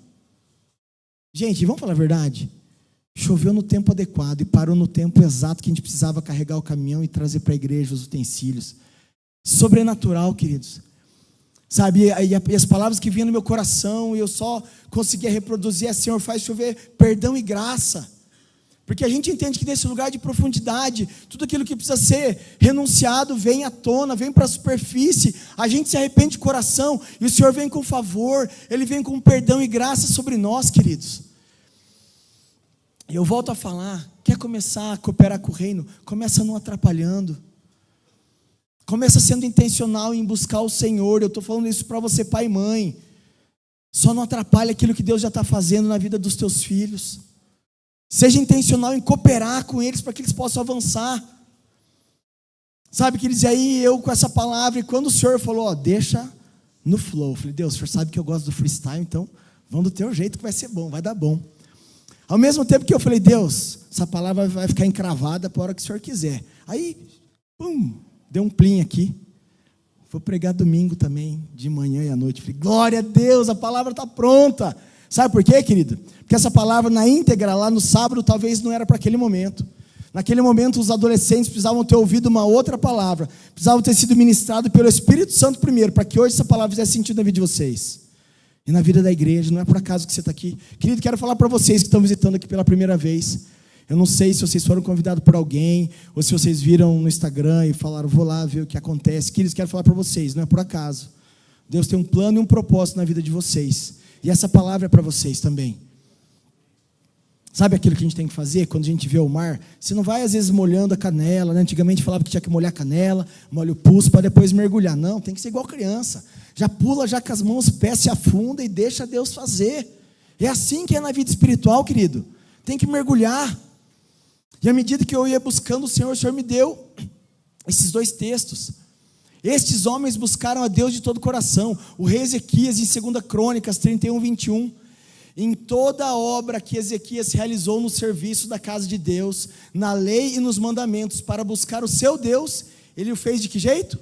Gente, vamos falar a verdade? Choveu no tempo adequado e parou no tempo exato que a gente precisava carregar o caminhão e trazer para a igreja os utensílios. Sobrenatural, queridos. Sabe, e as palavras que vinham no meu coração, e eu só conseguia reproduzir, é, Senhor, faz chover perdão e graça. Porque a gente entende que nesse lugar de profundidade, tudo aquilo que precisa ser renunciado vem à tona, vem para a superfície, a gente se arrepende de coração, e o Senhor vem com favor, Ele vem com perdão e graça sobre nós, queridos. E eu volto a falar, quer começar a cooperar com o reino? Começa não atrapalhando. Começa sendo intencional em buscar o Senhor. Eu estou falando isso para você, pai e mãe. Só não atrapalhe aquilo que Deus já está fazendo na vida dos teus filhos. Seja intencional em cooperar com eles para que eles possam avançar. Sabe, queridos, e aí eu com essa palavra, e quando o Senhor falou, ó, deixa no flow. Eu falei, Deus, o Senhor sabe que eu gosto do freestyle, então vamos do teu jeito que vai ser bom, vai dar bom. Ao mesmo tempo que eu falei, Deus, essa palavra vai ficar encravada para a hora que o Senhor quiser. Aí, pum, deu um plim aqui. Vou pregar domingo também, de manhã e à noite. Falei, glória a Deus, a palavra está pronta. Sabe por quê, querido? Porque essa palavra na íntegra, lá no sábado, talvez não era para aquele momento. Naquele momento, os adolescentes precisavam ter ouvido uma outra palavra. Precisavam ter sido ministrados pelo Espírito Santo primeiro, para que hoje essa palavra fizesse sentido na vida de vocês. E na vida da igreja, não é por acaso que você está aqui. Querido, quero falar para vocês que estão visitando aqui pela primeira vez. Eu não sei se vocês foram convidados por alguém, ou se vocês viram no Instagram e falaram, vou lá ver o que acontece. Queridos, quero falar para vocês, não é por acaso. Deus tem um plano e um propósito na vida de vocês. E essa palavra é para vocês também. Sabe aquilo que a gente tem que fazer quando a gente vê o mar? Você não vai, às vezes, molhando a canela, né? Antigamente falava que tinha que molhar a canela, molha o pulso para depois mergulhar. Não, tem que ser igual criança. Já pula já com as mãos, pés, se afunda e deixa Deus fazer. É assim que é na vida espiritual, querido. Tem que mergulhar. E à medida que eu ia buscando o Senhor me deu esses dois textos. Estes homens buscaram a Deus de todo o coração. O rei Ezequias, em 2 Crônicas 31, 21. Em toda a obra que Ezequias realizou no serviço da casa de Deus, na lei e nos mandamentos, para buscar o seu Deus, ele o fez de que jeito?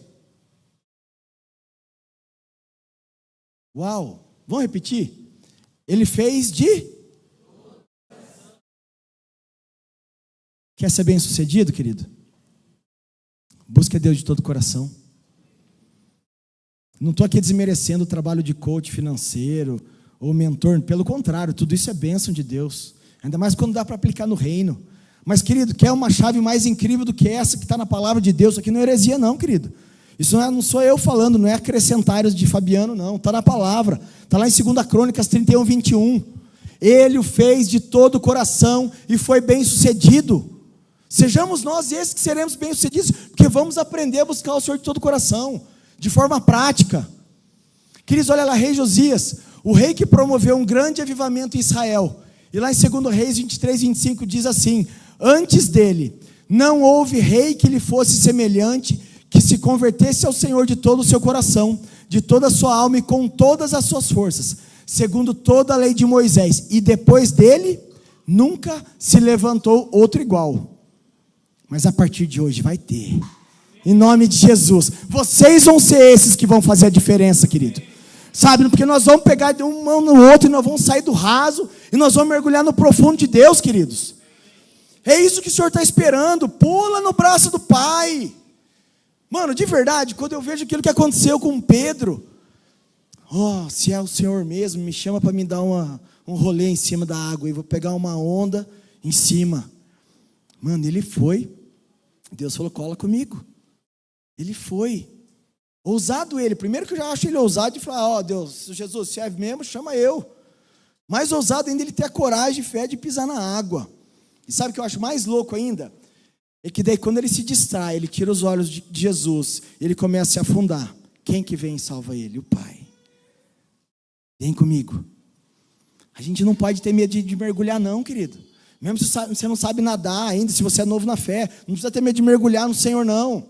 Uau! Vamos repetir? Ele fez de Quer ser bem-sucedido, querido? Busque a Deus de todo o coração. Não estou aqui desmerecendo o trabalho de coach financeiro ou mentor, pelo contrário, tudo isso é bênção de Deus, ainda mais quando dá para aplicar no reino. Mas, querido, quer uma chave mais incrível do que essa que está na palavra de Deus? Isso aqui não é heresia não, querido. Isso não sou eu falando, não é acrescentários de Fabiano, não. Está na palavra, está lá em 2 Crônicas 31, 21. Ele o fez de todo o coração e foi bem sucedido. Sejamos nós esses que seremos bem sucedidos, porque vamos aprender a buscar o Senhor de todo o coração, de forma prática. Queridos, olha lá, rei Josias, o rei que promoveu um grande avivamento em Israel. E lá em 2 Reis 23, 25 diz assim: antes dele não houve rei que lhe fosse semelhante, que se convertesse ao Senhor de todo o seu coração, de toda a sua alma e com todas as suas forças, segundo toda a lei de Moisés. E depois dele nunca se levantou outro igual. Mas a partir de hoje vai ter. Em nome de Jesus. Vocês vão ser esses que vão fazer a diferença, querido. Sabe, porque nós vamos pegar de um mão no outro e nós vamos sair do raso e nós vamos mergulhar no profundo de Deus, queridos. É isso que o Senhor está esperando. Pula no braço do Pai. Mano, de verdade, quando eu vejo aquilo que aconteceu com Pedro, se é o Senhor mesmo, me chama para me dar um rolê em cima da água e vou pegar uma onda em cima. Mano, ele foi. Deus falou, cola comigo. Ele foi. Ousado ele. Primeiro que eu já acho ele ousado de falar, Deus, Jesus, se é mesmo, chama eu. Mais ousado ainda ele ter a coragem e fé de pisar na água. E sabe o que eu acho mais louco ainda? É que daí quando ele se distrai, ele tira os olhos de Jesus, ele começa a se afundar. Quem que vem e salva ele? O Pai. Vem comigo. A gente não pode ter medo de mergulhar não, querido. Mesmo se você não sabe nadar ainda, se você é novo na fé, não precisa ter medo de mergulhar no Senhor não.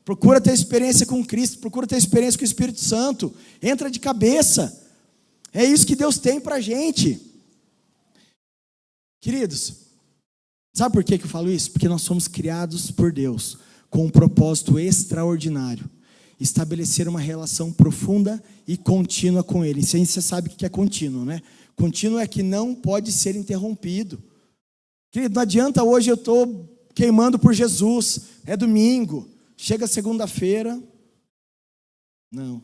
Procura ter experiência com Cristo, procura ter experiência com o Espírito Santo. Entra de cabeça. É isso que Deus tem pra gente. Queridos, sabe por que eu falo isso? Porque nós somos criados por Deus com um propósito extraordinário. Estabelecer uma relação profunda e contínua com Ele. Você sabe o que é contínuo, né? Contínuo é que não pode ser interrompido. Querido, não adianta hoje eu estou queimando por Jesus. É domingo. Chega segunda-feira. Não,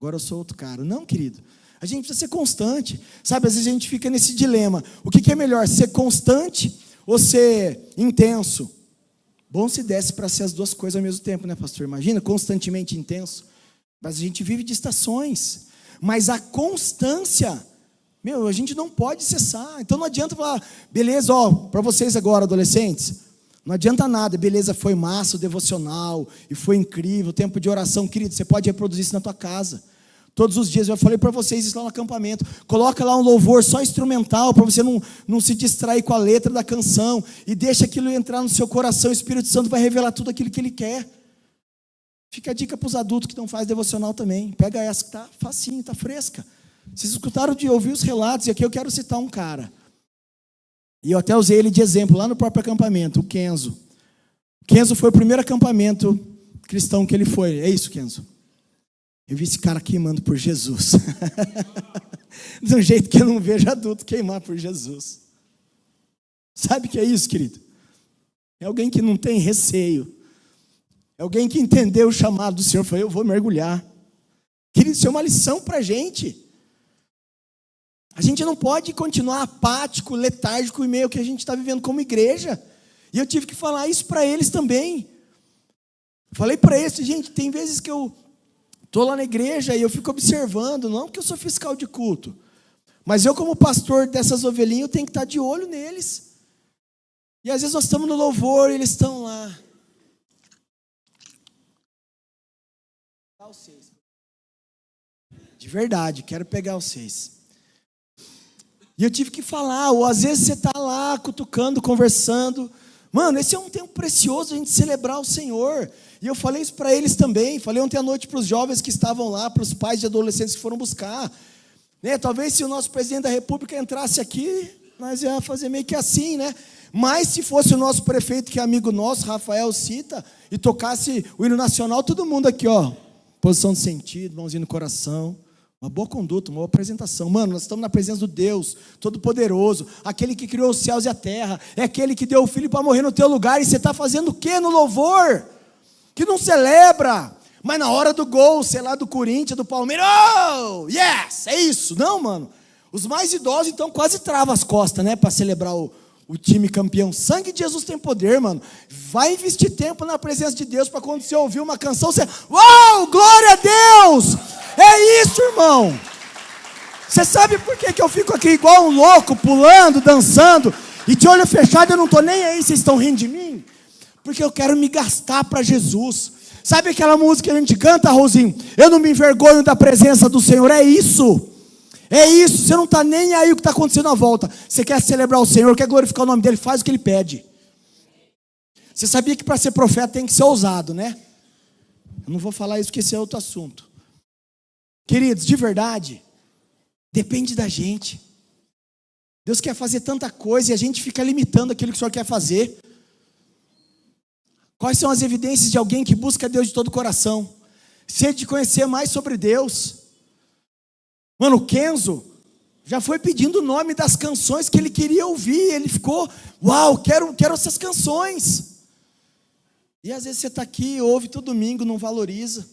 agora eu sou outro cara. Não, querido. A gente precisa ser constante. Sabe, às vezes a gente fica nesse dilema. O que é melhor, ser constante ou ser intenso? Bom se desse para ser as duas coisas ao mesmo tempo, né, pastor? Imagina, constantemente intenso. Mas a gente vive de estações. Mas a constância, a gente não pode cessar. Então não adianta falar, beleza, para vocês agora, adolescentes, não adianta nada, beleza, foi massa o devocional, e foi incrível, o tempo de oração, querido, você pode reproduzir isso na tua casa. Todos os dias, eu falei para vocês isso lá no acampamento, coloca lá um louvor só instrumental, para você não se distrair com a letra da canção, e deixa aquilo entrar no seu coração, o Espírito Santo vai revelar tudo aquilo que Ele quer. Fica a dica para os adultos que não fazem devocional também, pega essa que está facinho, está fresca. Vocês escutaram de ouvir os relatos, e aqui eu quero citar um cara. E eu até usei ele de exemplo lá no próprio acampamento, o Kenzo. O Kenzo foi o primeiro acampamento cristão que ele foi. É isso, Kenzo? Eu vi esse cara queimando por Jesus. De um jeito que eu não vejo adulto queimar por Jesus. Sabe o que é isso, querido? É alguém que não tem receio. É alguém que entendeu o chamado do Senhor. Falou, eu vou mergulhar. Querido, isso é uma lição para a gente. A gente não pode continuar apático, letárgico em meio ao que a gente está vivendo como igreja. E eu tive que falar isso para eles também. Falei para eles, gente, tem vezes que eu estou lá na igreja e eu fico observando, não porque eu sou fiscal de culto, mas eu como pastor dessas ovelhinhas, eu tenho que estar de olho neles. E às vezes nós estamos no louvor e eles estão lá. De verdade, quero pegar vocês. E eu tive que falar, ou às vezes você está lá cutucando, conversando. Mano, esse é um tempo precioso a gente celebrar o Senhor. E eu falei isso para eles também. Falei ontem à noite para os jovens que estavam lá, para os pais de adolescentes que foram buscar. Talvez se o nosso presidente da República entrasse aqui, nós ia fazer meio que assim, né? Mas se fosse o nosso prefeito, que é amigo nosso, Rafael Cita, e tocasse o hino nacional, todo mundo aqui, posição de sentido, mãozinha no coração. Uma boa conduta, uma boa apresentação. Mano, nós estamos na presença do Deus Todo-Poderoso, aquele que criou os céus e a terra, é aquele que deu o Filho para morrer no teu lugar, e você está fazendo o quê no louvor? Que não celebra, mas na hora do gol, sei lá, do Corinthians, do Palmeiras, oh, yes, é isso. Não, mano, os mais idosos então quase travam as costas, né, para celebrar o time campeão. Sangue de Jesus tem poder, mano. Vai investir tempo na presença de Deus, para quando você ouvir uma canção, você, uau, glória a Deus! É isso, irmão. Você sabe por que eu fico aqui igual um louco, pulando, dançando, e de olho fechado eu não estou nem aí, vocês estão rindo de mim? Porque eu quero me gastar para Jesus. Sabe aquela música que a gente canta, Rosinho? Eu não me envergonho da presença do Senhor. É isso. É isso. Você não está nem aí o que está acontecendo à volta. Você quer celebrar o Senhor, quer glorificar o nome dele, faz o que ele pede. Você sabia que para ser profeta tem que ser ousado, né? Eu não vou falar isso porque esse é outro assunto. Queridos, de verdade, depende da gente. Deus quer fazer tanta coisa e a gente fica limitando aquilo que o Senhor quer fazer. Quais são as evidências de alguém que busca Deus de todo o coração? Sede de conhecer mais sobre Deus. Mano, o Kenzo já foi pedindo o nome das canções que ele queria ouvir. Ele ficou, uau, quero essas canções. E às vezes você está aqui, ouve todo domingo, não valoriza.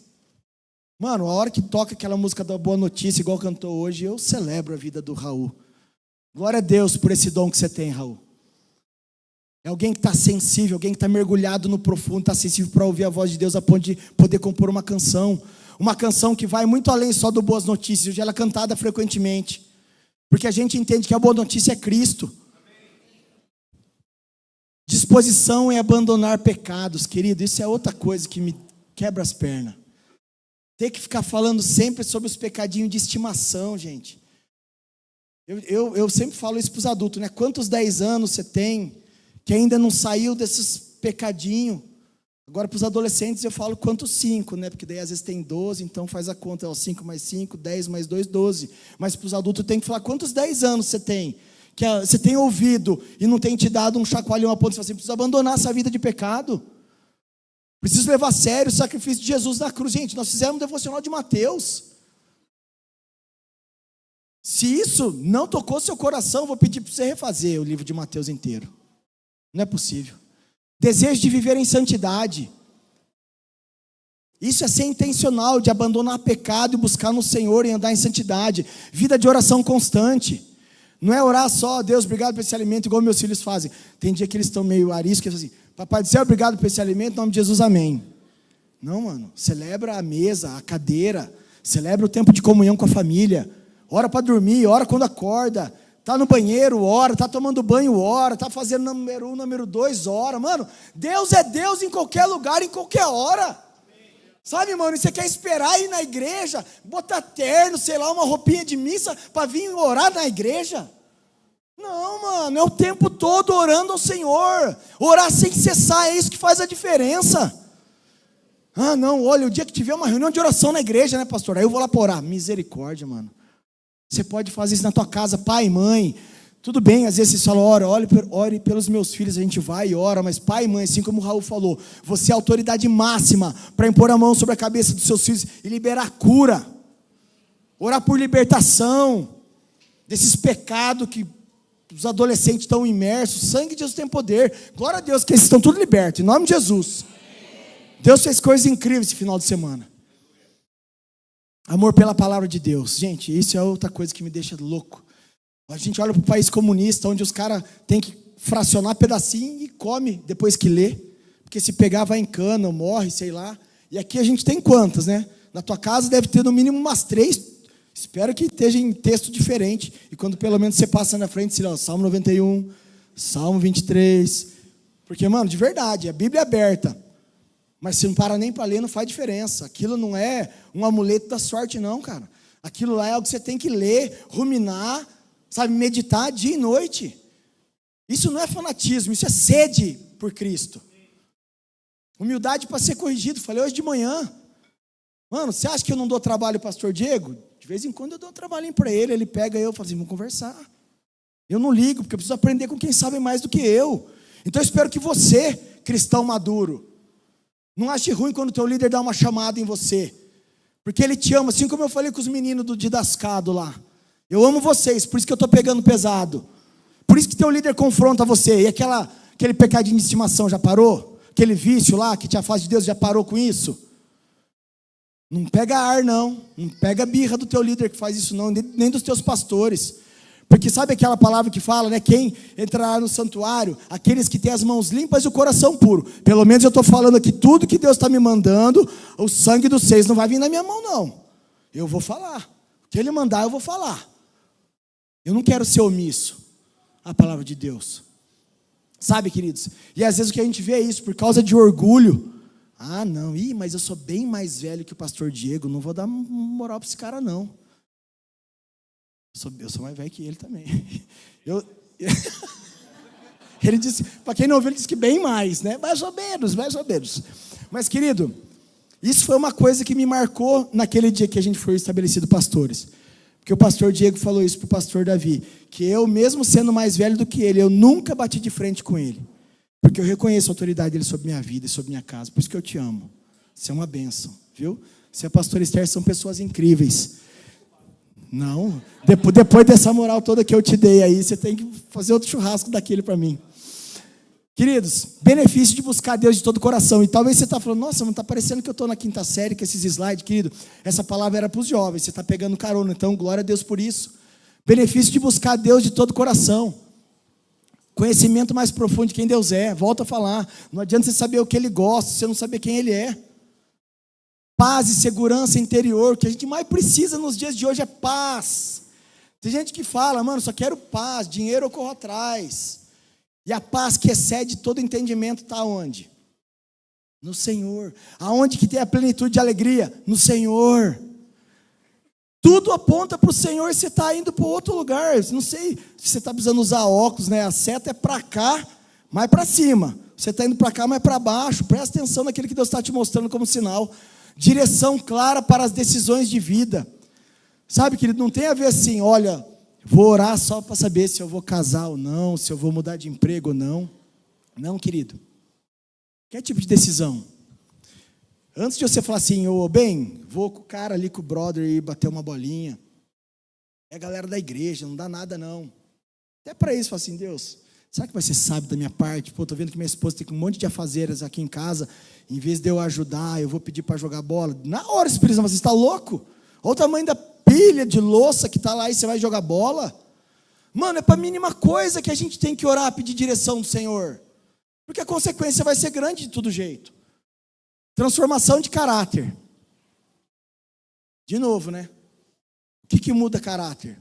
Mano, a hora que toca aquela música da Boa Notícia, igual cantou hoje, eu celebro a vida do Raul. Glória a Deus por esse dom que você tem, Raul. É alguém que está sensível, alguém que está mergulhado no profundo, está sensível para ouvir a voz de Deus a ponto de poder compor uma canção. Uma canção que vai muito além só do Boas Notícias. Hoje ela é cantada frequentemente. Porque a gente entende que a Boa Notícia é Cristo. Disposição em abandonar pecados, querido. Isso é outra coisa que me quebra as pernas. Ter que ficar falando sempre sobre os pecadinhos de estimação, gente. Eu sempre falo isso para os adultos, né? Quantos 10 anos você tem que ainda não saiu desses pecadinhos? Agora para os adolescentes eu falo quantos 5, né? Porque daí às vezes tem 12, então faz a conta, 5 mais 5, 10 mais 2, 12. Mas para os adultos tem que falar quantos 10 anos você tem, que você tem ouvido e não tem te dado um chacoalhão a ponto de você precisa abandonar essa vida de pecado. Preciso levar a sério o sacrifício de Jesus na cruz. Gente, nós fizemos um devocional de Mateus. Se isso não tocou seu coração, vou pedir para você refazer o livro de Mateus inteiro. Não é possível. Desejo de viver em santidade. Isso é ser intencional, de abandonar pecado e buscar no Senhor e andar em santidade. Vida de oração constante. Não é orar só, Deus, obrigado por esse alimento, igual meus filhos fazem. Tem dia que eles estão meio ariscos, eles assim, Papai do céu, obrigado por esse alimento, em nome de Jesus, amém. Não, mano, celebra a mesa, a cadeira, celebra o tempo de comunhão com a família, ora para dormir, ora quando acorda, tá no banheiro, ora, tá tomando banho, ora, tá fazendo número 1, número 2, ora. Mano, Deus é Deus em qualquer lugar, em qualquer hora. Sabe, mano, você quer esperar ir na igreja, botar terno, sei lá, uma roupinha de missa para vir orar na igreja? Não, mano, é o tempo todo orando ao Senhor. Orar sem cessar, é isso que faz a diferença. Ah, não, olha, o dia que tiver uma reunião de oração na igreja, né, pastor? Aí eu vou lá para orar. Misericórdia, mano. Você pode fazer isso na tua casa, pai e mãe. Tudo bem, às vezes você fala, ore pelos meus filhos, a gente vai e ora, mas pai e mãe, assim como o Raul falou, você é a autoridade máxima para impor a mão sobre a cabeça dos seus filhos e liberar cura. Orar por libertação desses pecados que os adolescentes estão imersos. O sangue de Jesus tem poder. Glória a Deus que eles estão tudo libertos, em nome de Jesus. Deus fez coisas incríveis esse final de semana. Amor pela palavra de Deus. Gente, isso é outra coisa que me deixa louco. A gente olha para o país comunista, onde os caras têm que fracionar pedacinho e come depois que lê. Porque se pegar vai em cana, ou morre, sei lá. E aqui a gente tem quantas, né? Na tua casa deve ter no mínimo umas 3. Espero que esteja em texto diferente. E quando pelo menos você passa na frente, sei lá, Salmo 91, Salmo 23. Porque, mano, de verdade, a Bíblia é aberta. Mas se não para nem para ler, não faz diferença. Aquilo não é um amuleto da sorte, não, cara. Aquilo lá é algo que você tem que ler, ruminar, sabe, meditar dia e noite. Isso não é fanatismo, isso é sede por Cristo. Humildade para ser corrigido. Falei hoje de manhã. Mano, você acha que eu não dou trabalho, pastor Diego? De vez em quando eu dou um trabalhinho para ele. Ele pega eu e fala assim, vamos conversar. Eu não ligo, porque eu preciso aprender com quem sabe mais do que eu. Então eu espero que você, cristão maduro, não ache ruim quando o teu líder dá uma chamada em você. Porque Ele te ama, assim como eu falei com os meninos do Didascado lá. Eu amo vocês, por isso que eu estou pegando pesado. Por isso que teu líder confronta você. E aquele pecadinho de estimação já parou? Aquele vício lá que te afasta de Deus já parou com isso? Não pega ar, não. Não pega birra do teu líder que faz isso, não. Nem dos teus pastores. Porque sabe aquela palavra que fala, né? Quem entrará no santuário? Aqueles que têm as mãos limpas e o coração puro. Pelo menos eu estou falando aqui, tudo que Deus está me mandando, o sangue dos seis não vai vir na minha mão, não. Eu vou falar. O que Ele mandar, eu vou falar. Eu não quero ser omisso à palavra de Deus. Sabe, queridos? E às vezes o que a gente vê é isso, por causa de orgulho. Ah, não, mas eu sou bem mais velho que o pastor Diego, não vou dar moral para esse cara, não. Eu sou mais velho que ele também. Ele disse, para quem não ouviu, ele disse que bem mais, né? Mais ou menos. Mas, querido, isso foi uma coisa que me marcou naquele dia que a gente foi estabelecido pastores. Porque o pastor Diego falou isso para o pastor Davi, que eu, mesmo sendo mais velho do que ele, eu nunca bati de frente com ele. Porque eu reconheço a autoridade dele sobre minha vida e sobre minha casa. Por isso que eu te amo. Você é uma bênção, viu? Você e a pastora Esther são pessoas incríveis. Não, depois dessa moral toda que eu te dei aí, você tem que fazer outro churrasco daquele para mim. Queridos, benefício de buscar Deus de todo o coração. E talvez você está falando, nossa, não está parecendo que eu estou na quinta série com esses slides, querido. Essa palavra era para os jovens, você está pegando carona, então glória a Deus por isso. Benefício de buscar Deus de todo o coração. Conhecimento mais profundo de quem Deus é. Volto a falar, não adianta você saber o que Ele gosta, se você não saber quem Ele é. Paz e segurança interior, o que a gente mais precisa nos dias de hoje é paz. Tem gente que fala, mano, só quero paz, dinheiro eu corro atrás. E a paz que excede todo entendimento está onde? No Senhor. Aonde que tem a plenitude de alegria? No Senhor. Tudo aponta para o Senhor e você está indo para outro lugar. Não sei se você está precisando usar óculos, né? A seta é para cá, mais para cima. Você está indo para cá, mais para baixo. Presta atenção naquilo que Deus está te mostrando como sinal. Direção clara para as decisões de vida. Sabe, querido, não tem a ver assim, olha, vou orar só para saber se eu vou casar ou não, se eu vou mudar de emprego ou não. Não, querido. Que tipo de decisão? Antes de você falar assim, vou com o cara ali, com o brother e bater uma bolinha. É a galera da igreja, não dá nada não. Até para isso, fala assim, Deus, será que vai ser sábio da minha parte? Pô, tô vendo que minha esposa tem um monte de afazeres aqui em casa. Em vez de eu ajudar, eu vou pedir para jogar bola. Na hora, Espírito Santo, você está louco? Olha o tamanho da pilha de louça que está lá e você vai jogar bola. Mano, é para a mínima coisa que a gente tem que orar, pedir direção do Senhor. Porque a consequência vai ser grande de todo jeito. Transformação de caráter. De novo, né? O que muda caráter?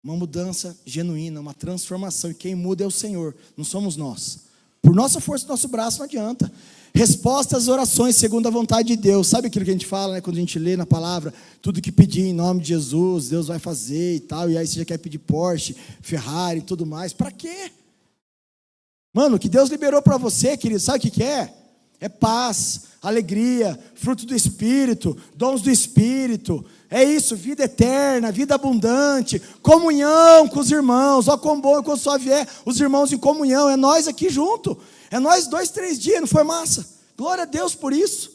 Uma mudança genuína, uma transformação. E quem muda é o Senhor, não somos nós. Por nossa força, nosso braço não adianta. Resposta às orações segundo a vontade de Deus. Sabe aquilo que a gente fala, né? Quando a gente lê na palavra, tudo que pedir em nome de Jesus, Deus vai fazer e tal. E aí você já quer pedir Porsche, Ferrari e tudo mais. Para quê? Mano, o que Deus liberou para você, querido, sabe o que é? É paz, alegria, fruto do Espírito, dons do Espírito. É isso, vida eterna, vida abundante, comunhão com os irmãos. Ó, quão bom e quão suave é os irmãos em comunhão. É nós aqui junto. É nós 2, 3 dias, não foi massa? Glória a Deus por isso.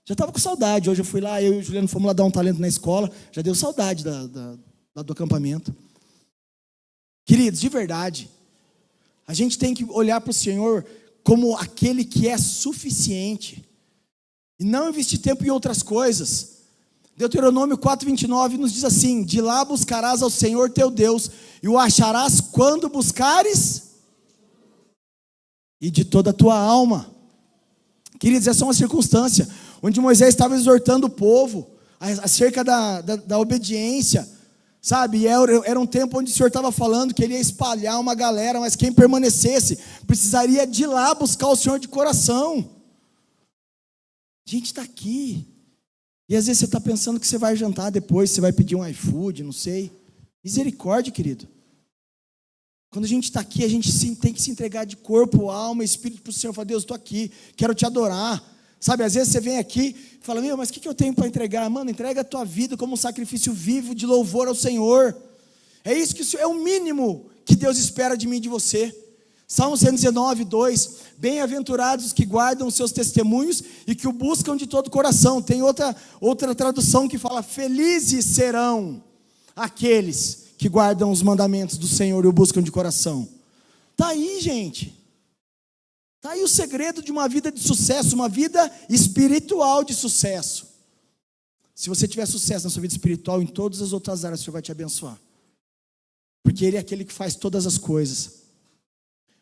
Já estava com saudade. Hoje eu fui lá, eu e o Juliano fomos lá dar um talento na escola. Já deu saudade do acampamento. Queridos, de verdade, a gente tem que olhar para o Senhor como aquele que é suficiente. E não investir tempo em outras coisas. Deuteronômio 4:29 nos diz assim: de lá buscarás ao Senhor teu Deus, e o acharás quando buscares, e de toda a tua alma. Queridos, essa é uma circunstância onde Moisés estava exortando o povo acerca da obediência, sabe? E era um tempo onde o Senhor estava falando que Ele ia espalhar uma galera, mas quem permanecesse precisaria de lá buscar o Senhor de coração. A gente está aqui. E às vezes você está pensando que você vai jantar depois, você vai pedir um iFood, não sei. Misericórdia, querido. Quando a gente está aqui, a gente tem que se entregar de corpo, alma, espírito para o Senhor. Fala, Deus, estou aqui, quero te adorar. Sabe, às vezes você vem aqui e fala, mas o que eu tenho para entregar? Mano, entrega a tua vida como um sacrifício vivo de louvor ao Senhor. É isso que é o mínimo que Deus espera de mim e de você. Salmo 119, 2. Bem-aventurados os que guardam os seus testemunhos e que o buscam de todo o coração. Tem outra tradução que fala: felizes serão aqueles que guardam os mandamentos do Senhor e o buscam de coração. Está aí, gente. Está aí o segredo de uma vida de sucesso, uma vida espiritual de sucesso. Se você tiver sucesso na sua vida espiritual, em todas as outras áreas, o Senhor vai te abençoar. Porque Ele é aquele que faz todas as coisas.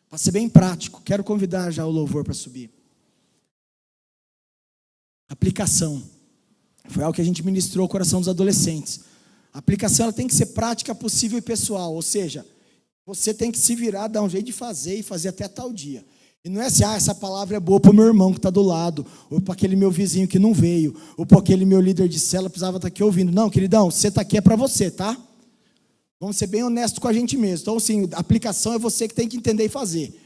Para ser bem prático, quero convidar já o louvor para subir. Aplicação. Foi algo que a gente ministrou ao coração dos adolescentes. A aplicação ela tem que ser prática, possível e pessoal. Ou seja, você tem que se virar, dar um jeito de fazer e fazer até tal dia. E não é assim, essa palavra é boa para o meu irmão que está do lado, ou para aquele meu vizinho que não veio, ou para aquele meu líder de célula precisava estar aqui ouvindo. Não, queridão, você está aqui é para você, tá? Vamos ser bem honestos com a gente mesmo. Então, assim, a aplicação é você que tem que entender e fazer.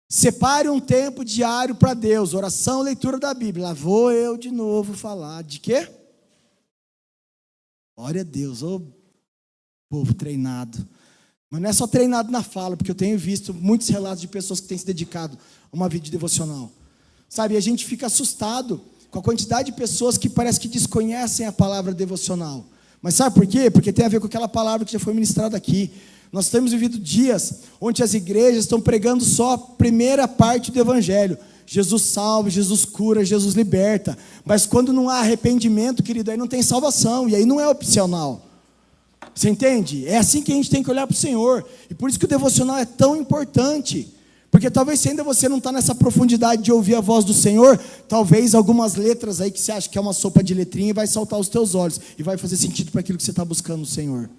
Separe um tempo diário para Deus, oração, leitura da Bíblia. Lá vou eu de novo falar de quê? Glória a Deus, ô povo treinado. Mas não é só treinado na fala, porque eu tenho visto muitos relatos de pessoas que têm se dedicado a uma vida devocional. Sabe, a gente fica assustado com a quantidade de pessoas que parece que desconhecem a palavra devocional. Mas sabe por quê? Porque tem a ver com aquela palavra que já foi ministrada aqui. Nós temos vivido dias onde as igrejas estão pregando só a primeira parte do evangelho. Jesus salva, Jesus cura, Jesus liberta. Mas quando não há arrependimento, querido, aí não tem salvação. E aí não é opcional. Você entende? É assim que a gente tem que olhar para o Senhor. E por isso que o devocional é tão importante. Porque talvez se ainda você não está nessa profundidade de ouvir a voz do Senhor, talvez algumas letras aí que você acha que é uma sopa de letrinha vai saltar aos teus olhos. E vai fazer sentido para aquilo que você está buscando no Senhor.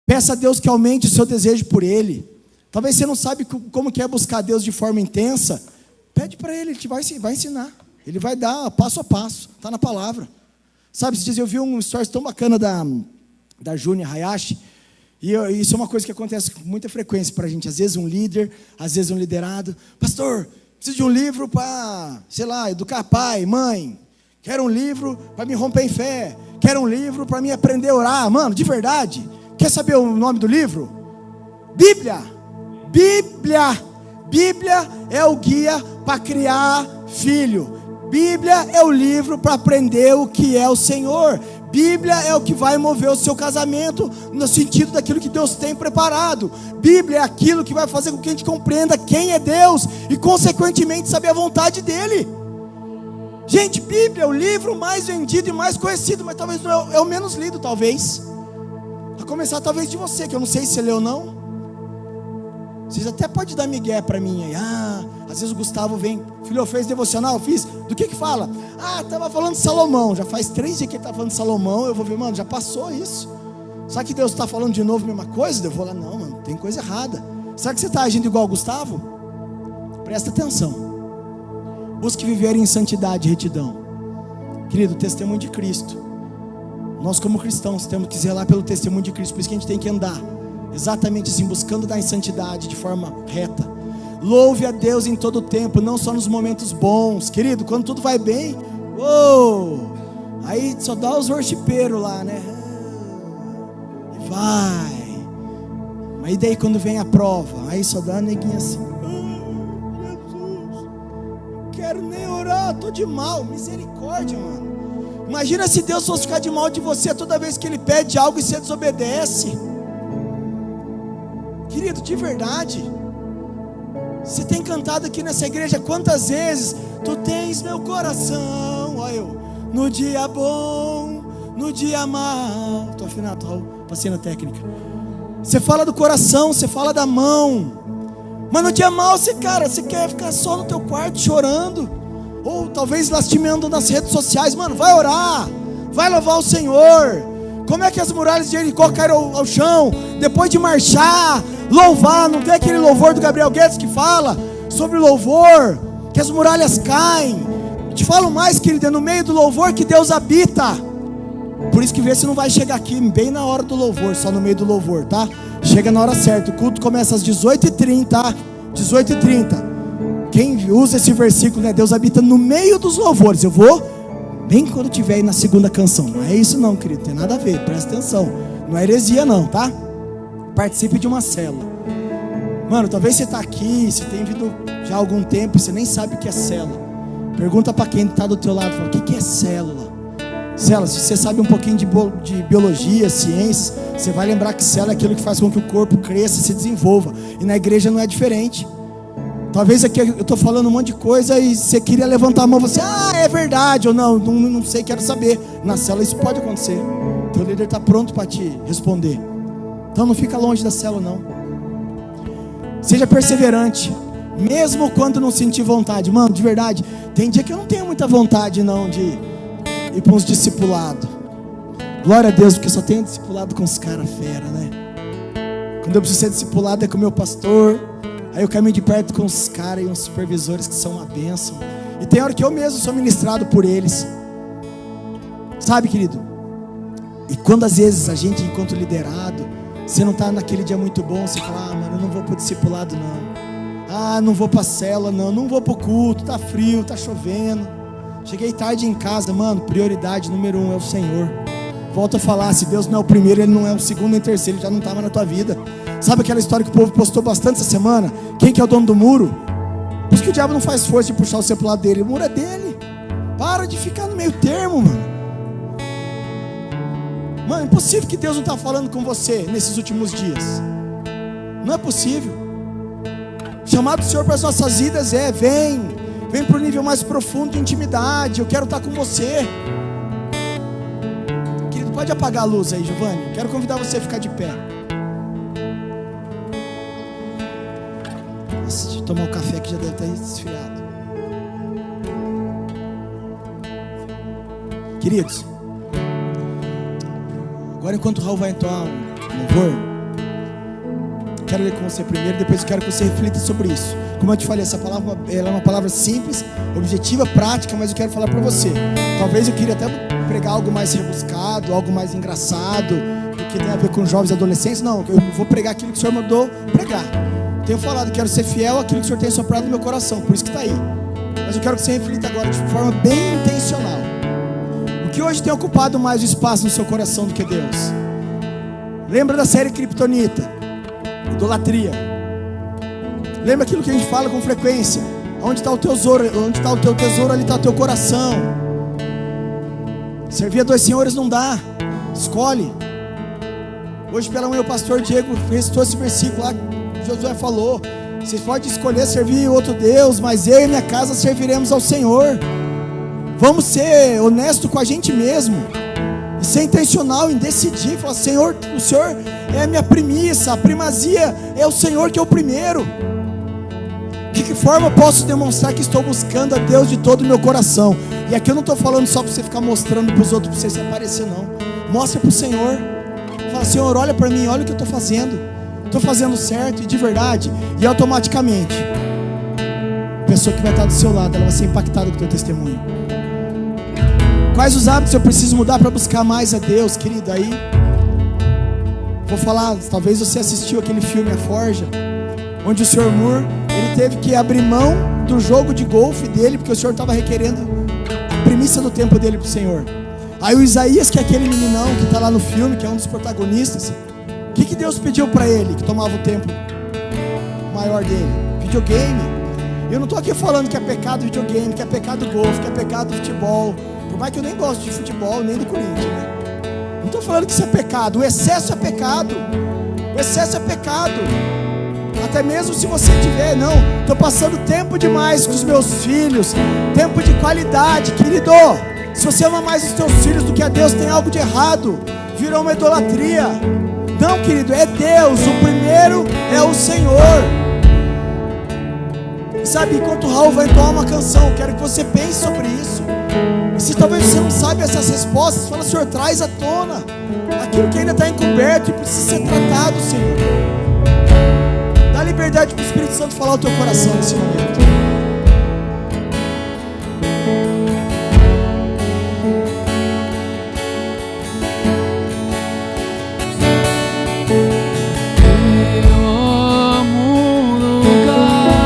Peça a Deus que aumente o seu desejo por Ele. Talvez você não sabe como que é buscar Deus de forma intensa. Pede para Ele, Ele te vai ensinar. Ele vai dar passo a passo. Está na palavra. Sabe, esses dias eu vi um stories tão bacana da Júnior Hayashi. E isso é uma coisa que acontece com muita frequência para a gente. Às vezes um líder, às vezes um liderado. Pastor, preciso de um livro para, sei lá, educar pai, mãe. Quero um livro para me romper em fé. Quero um livro para me aprender a orar. Mano, de verdade. Quer saber o nome do livro? Bíblia. Bíblia. Bíblia é o guia para criar filho. Bíblia é o livro para aprender o que é o Senhor. Bíblia é o que vai mover o seu casamento no sentido daquilo que Deus tem preparado. Bíblia é aquilo que vai fazer com que a gente compreenda quem é Deus e, consequentemente, saber a vontade dEle. Gente, Bíblia é o livro mais vendido e mais conhecido, mas talvez não é o menos lido, talvez. A começar, talvez, de você, que eu não sei se você leu ou não. Vocês até podem dar migué para mim aí. Às vezes o Gustavo vem, filho, fez devocional? Fiz. Do que fala? Estava falando de Salomão. Já faz 3 dias que ele está falando de Salomão. Eu vou ver, mano, já passou isso. Será que Deus está falando de novo a mesma coisa? Eu vou lá, não, mano, tem coisa errada. Será que você está agindo igual o Gustavo? Presta atenção. Busque viver em santidade e retidão. Querido, testemunho de Cristo. Nós como cristãos temos que zelar pelo testemunho de Cristo. Por isso que a gente tem que andar exatamente assim, buscando dar em santidade de forma reta. Louve a Deus em todo o tempo, não só nos momentos bons. Querido, quando tudo vai bem, aí só dá os worshipeiros lá, né? E vai. Mas daí quando vem a prova, aí só dá a neguinha assim. Jesus, não quero nem orar, tô de mal. Misericórdia, mano. Imagina se Deus fosse ficar de mal de você toda vez que Ele pede algo e você desobedece. Querido, de verdade, você tem cantado aqui nessa igreja quantas vezes? Tu tens meu coração, olha eu, no dia bom, no dia mal. Tô afinado, passei na técnica. Você fala do coração, você fala da mão. Mas no dia mal, você quer ficar só no teu quarto chorando. Ou talvez lastimando nas redes sociais. Mano, vai orar, vai louvar o Senhor. Como é que as muralhas de Jericó caíram ao chão? Depois de marchar, louvar. Não tem aquele louvor do Gabriel Guedes que fala sobre louvor, que as muralhas caem. Te falo mais, querida, é no meio do louvor que Deus habita. Por isso que vê se não vai chegar aqui bem na hora do louvor, só no meio do louvor, tá? Chega na hora certa, o culto começa às 18h30, tá? 18h30. Quem usa esse versículo, né? Deus habita no meio dos louvores. Eu vou bem quando tiver aí na segunda canção. Não é isso não, querido, tem nada a ver, presta atenção. Não é heresia não, tá? Participe de uma célula. Mano, talvez você está aqui, você tem vindo já há algum tempo, você nem sabe o que é célula. Pergunta para quem está do teu lado, fala, o que é célula? Célula, se você sabe um pouquinho de biologia, ciências, você vai lembrar que célula é aquilo que faz com que o corpo cresça, se desenvolva. E na igreja não é diferente. Talvez aqui eu estou falando um monte de coisa e você queria levantar a mão e você, é verdade, ou não sei, quero saber. Na célula isso pode acontecer. Teu líder está pronto para te responder. Então não fica longe da célula não. Seja perseverante, mesmo quando não sentir vontade. Mano, de verdade, tem dia que eu não tenho muita vontade não de ir para uns discipulados. Glória a Deus, porque eu só tenho discipulado com os caras fera, né? Quando eu preciso ser discipulado é com o meu pastor. Aí eu caminho de perto com os caras e uns supervisores que são uma bênção. E tem hora que eu mesmo sou ministrado por eles. Sabe, querido? E quando às vezes a gente, enquanto liderado, você não está naquele dia muito bom, você fala, mano, eu não vou para o discipulado não. Não vou para a célula não vou para o culto, tá frio, tá chovendo. Cheguei tarde em casa, mano, prioridade número 1 é o Senhor. Volto a falar, se Deus não é o primeiro, Ele não é o segundo nem o terceiro, Ele já não está mais na tua vida. Sabe aquela história que o povo postou bastante essa semana? Quem que é o dono do muro? Por isso que o diabo não faz força de puxar você pro lado dele, o muro é dele. Para de ficar no meio termo, mano. Mano, é impossível que Deus não está falando com você nesses últimos dias. Não é possível. O chamado do Senhor para as nossas vidas vem para o nível mais profundo de intimidade. Eu quero estar com você. Querido, pode apagar a luz aí, Giovanni. Quero convidar você a ficar de pé. Nossa, deixa eu tomar um café que já deve estar esfriado. Queridos, agora enquanto o Raul vai entoar um louvor, quero ler com você primeiro, depois eu quero que você reflita sobre isso. Como eu te falei, essa palavra ela é uma palavra simples, objetiva, prática, mas eu quero falar para você. Talvez eu queria até pregar algo mais rebuscado, algo mais engraçado, que tem a ver com jovens e adolescentes. Não, eu vou pregar aquilo que o Senhor mandou pregar. Tenho falado, quero ser fiel àquilo que o Senhor tem soprado no meu coração, por isso que está aí. Mas eu quero que você reflita agora de forma bem intencional. O que hoje tem ocupado mais o espaço no seu coração do que Deus? Lembra da série Kryptonita? Idolatria. Lembra aquilo que a gente fala com frequência? Onde está o teu tesouro? Onde está o teu tesouro, ali está o teu coração. Servir a 2 senhores não dá. Escolhe. Hoje pela manhã o pastor Diego recitou esse versículo lá que Josué falou. Vocês podem escolher servir outro Deus, mas eu e minha casa serviremos ao Senhor. Vamos ser honestos com a gente mesmo e ser intencional em decidir. Falar, Senhor, o Senhor é a minha primícia, a primazia é o Senhor que é o primeiro. De que forma eu posso demonstrar que estou buscando a Deus de todo o meu coração? E aqui eu não estou falando só para você ficar mostrando para os outros, para você se aparecer não. Mostra para o Senhor. Fala, Senhor, olha para mim, olha o que eu estou fazendo. Estou fazendo certo e de verdade. E automaticamente a pessoa que vai estar do seu lado, ela vai ser impactada com o teu testemunho. Quais os hábitos eu preciso mudar para buscar mais a Deus, querido? Aí vou falar, talvez você assistiu aquele filme A Forja, onde o Sr. Moore, ele teve que abrir mão do jogo de golfe dele, porque o Senhor estava requerendo a primícia do tempo dele para o Senhor. Aí o Isaías, que é aquele meninão que está lá no filme, que é um dos protagonistas, o que Deus pediu para ele, que tomava o tempo maior dele? Videogame. Eu não estou aqui falando que é pecado videogame, que é pecado golfe, que é pecado futebol. Por mais que eu nem gosto de futebol, nem do Corinthians, né? Não estou falando que isso é pecado. O excesso é pecado. O excesso é pecado. Até mesmo se você tiver, não, estou passando tempo demais com os meus filhos, tempo de qualidade, querido. Se você ama mais os teus filhos do que a Deus, tem algo de errado. Virou uma idolatria. Não, querido, é Deus. O primeiro é o Senhor. Sabe, enquanto o Raul vai entoar uma canção, eu quero que você pense sobre isso. E se talvez você não saiba essas respostas, fala, Senhor, traz à tona aquilo que ainda está encoberto e precisa ser tratado, Senhor. Dá liberdade para o Espírito Santo falar o teu coração nesse momento. Eu amo o lugar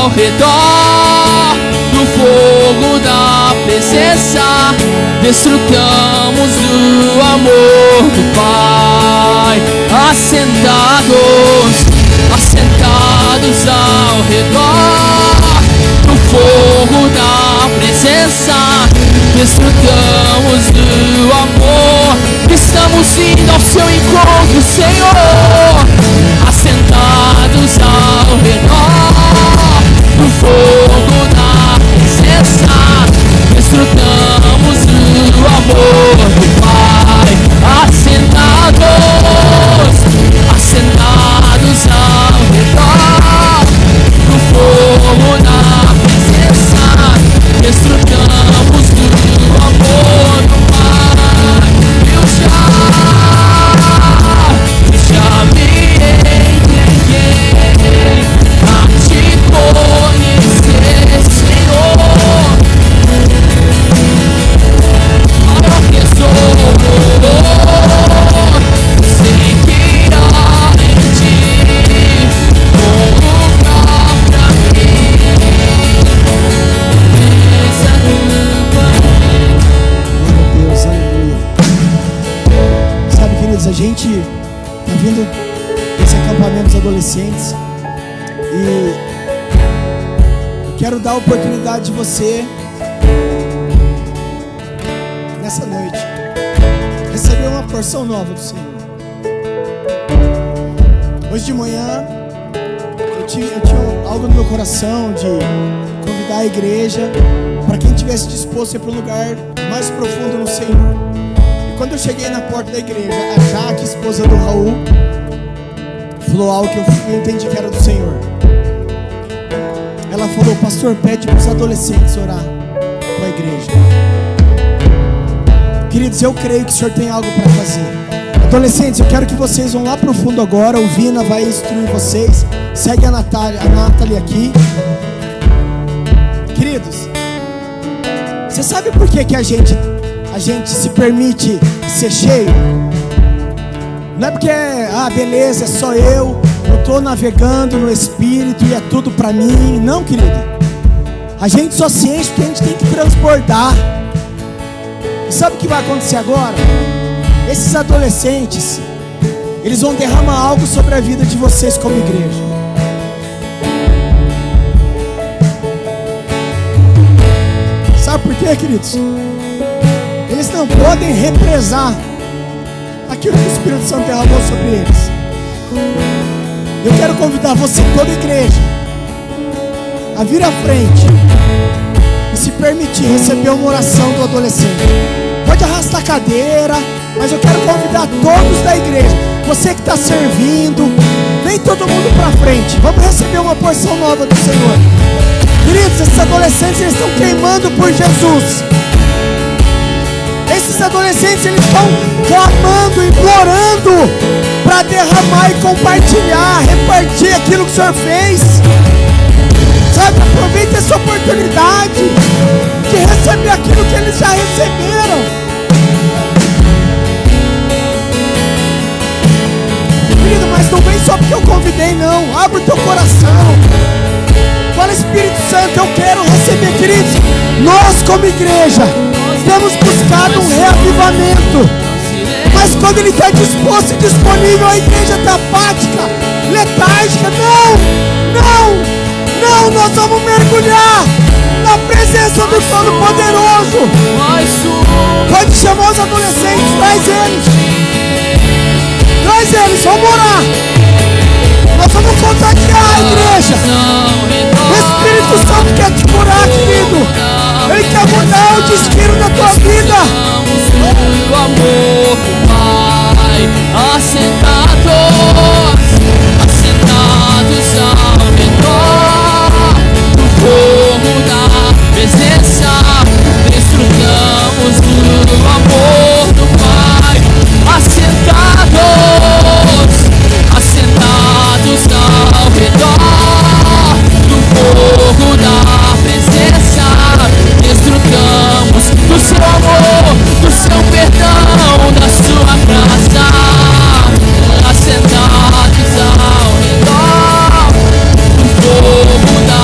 ao redor do fogo da presença, desfrutamos do amor do Pai. Assentados ao redor do fogo da presença, desfrutamos do amor. Estamos indo ao seu encontro, Senhor. Assentados ao redor do fogo da presença, desfrutamos do amor do Pai. Assentados ao redor do fogo da presença, desfrutamos do amor do Pai. Eu já me entreguei a te conhecer, Senhor. Maior tesouro, sei que há em ti um lugar pra mim. Essa Deus, aleluia. Sabe, queridos, a gente tá vindo desse acampamento dos adolescentes e eu quero dar a oportunidade de você nessa noite receber uma porção nova do Senhor. Hoje de manhã eu tinha algo no meu coração de convidar a igreja para quem tivesse disposto a ir para um lugar mais profundo no Senhor. E quando eu cheguei na porta da igreja, a Jaque, esposa do Raul, falou algo que eu entendi que era do Senhor. Ela falou: pastor, pede para os adolescentes orar com a igreja. Queridos, eu creio que o Senhor tem algo para fazer. Adolescentes, eu quero que vocês vão lá pro fundo agora. O Vina vai instruir vocês. Segue a Nathalie aqui. Queridos, você sabe por que a gente se permite ser cheio? Não é porque, beleza, é só eu tô navegando no Espírito e é tudo pra mim. Não, querido. A gente só se enche porque a gente tem que transbordar. E sabe o que vai acontecer agora? Esses adolescentes, eles vão derramar algo sobre a vida de vocês como igreja. Sabe por quê, queridos? Eles não podem represar aquilo que o Espírito Santo derramou sobre eles. Eu quero convidar você, toda a igreja, a vir à frente e se permitir receber uma oração do adolescente. Pode arrastar a cadeira, mas eu quero convidar todos da igreja. Você que está servindo, vem todo mundo para frente. Vamos receber uma porção nova do Senhor. Queridos, esses adolescentes, eles estão queimando por Jesus. Esses adolescentes, eles estão clamando, implorando para derramar e compartilhar, repartir aquilo que o Senhor fez. Sabe, aproveite essa oportunidade de receber aquilo que eles já receberam. Querido, mas não vem só porque eu convidei, não. Abre o teu coração. Fala: Espírito Santo, eu quero receber. Queridos, nós como igreja temos buscado um reavivamento, mas quando ele está disposto e disponível, a igreja está apática, letárgica. Não, nós vamos mergulhar na presença do Todo-Poderoso. Pode chamar os adolescentes, traz eles, vamos orar. Nós vamos contagiar a igreja. O Espírito Santo quer te curar, querido. Ele quer mudar o destino da tua vida. O amor do Pai, assentados ao redor do fogo da presença, desfrutamos do amor do Pai. Assentados ao redor do fogo da presença, desfrutamos do seu amor, do seu perdão, da sua graça. Assentados ao redor do fogo da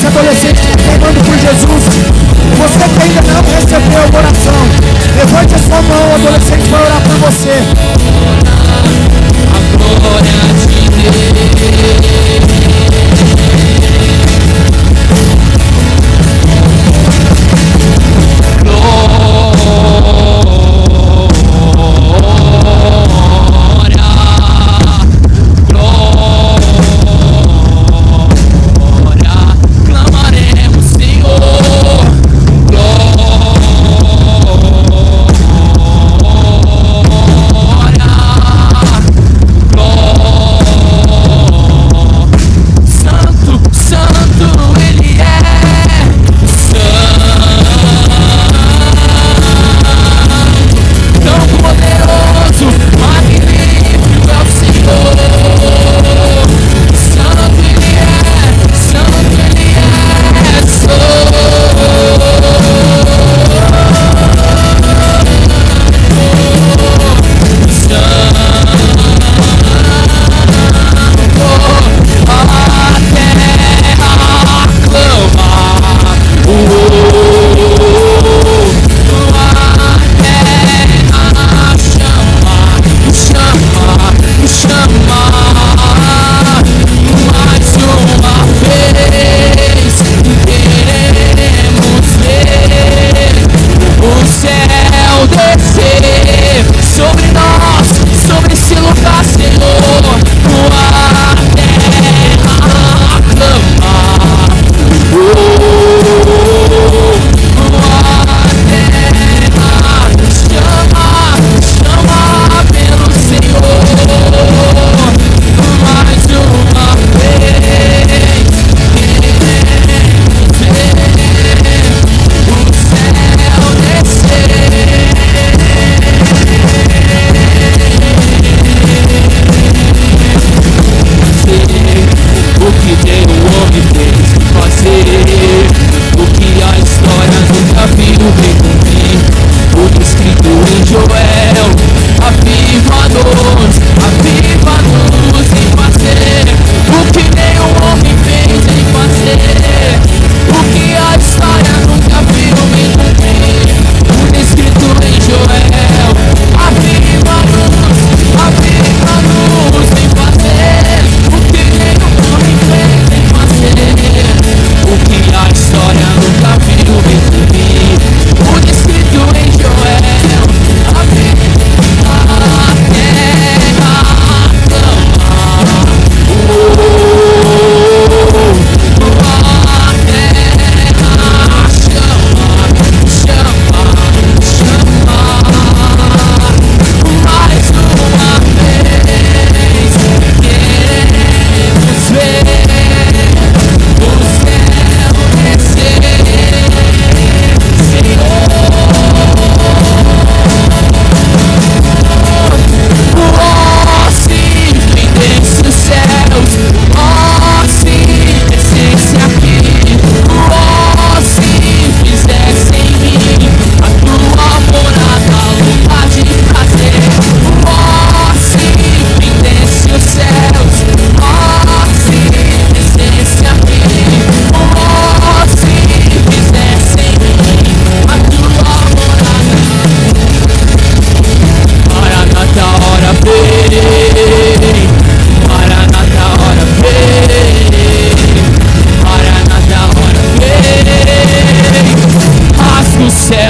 esse adolescente que está clamando por Jesus. Você que ainda não recebeu a oração, levante a sua mão, o adolescente vai orar por você. A glória de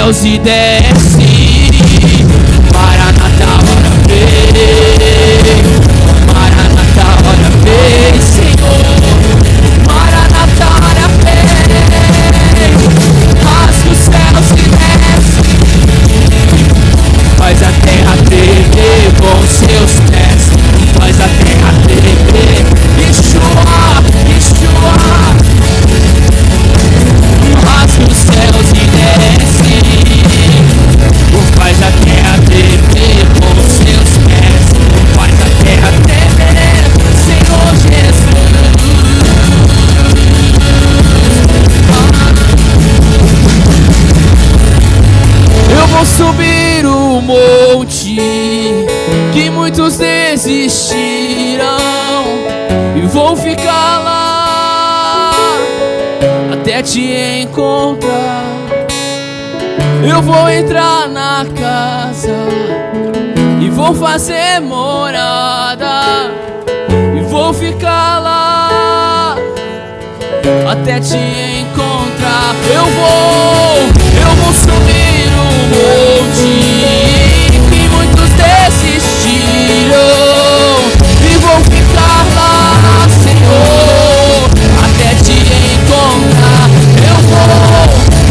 céus e desce. Maranata, hora vem. Maranata, hora vem, Senhor. Maranata, hora vem. Rasga os céus e desce. Faz a terra tremer com seus pés. Faz a terra tremer. Yeshua, Yeshua. Rasga os céus e desce. te encontrar. Eu vou entrar na casa e vou fazer morada e vou ficar lá até te encontrar. Eu vou subir o monte que muitos desistiram e vou ficar lá, Senhor, até te encontrar.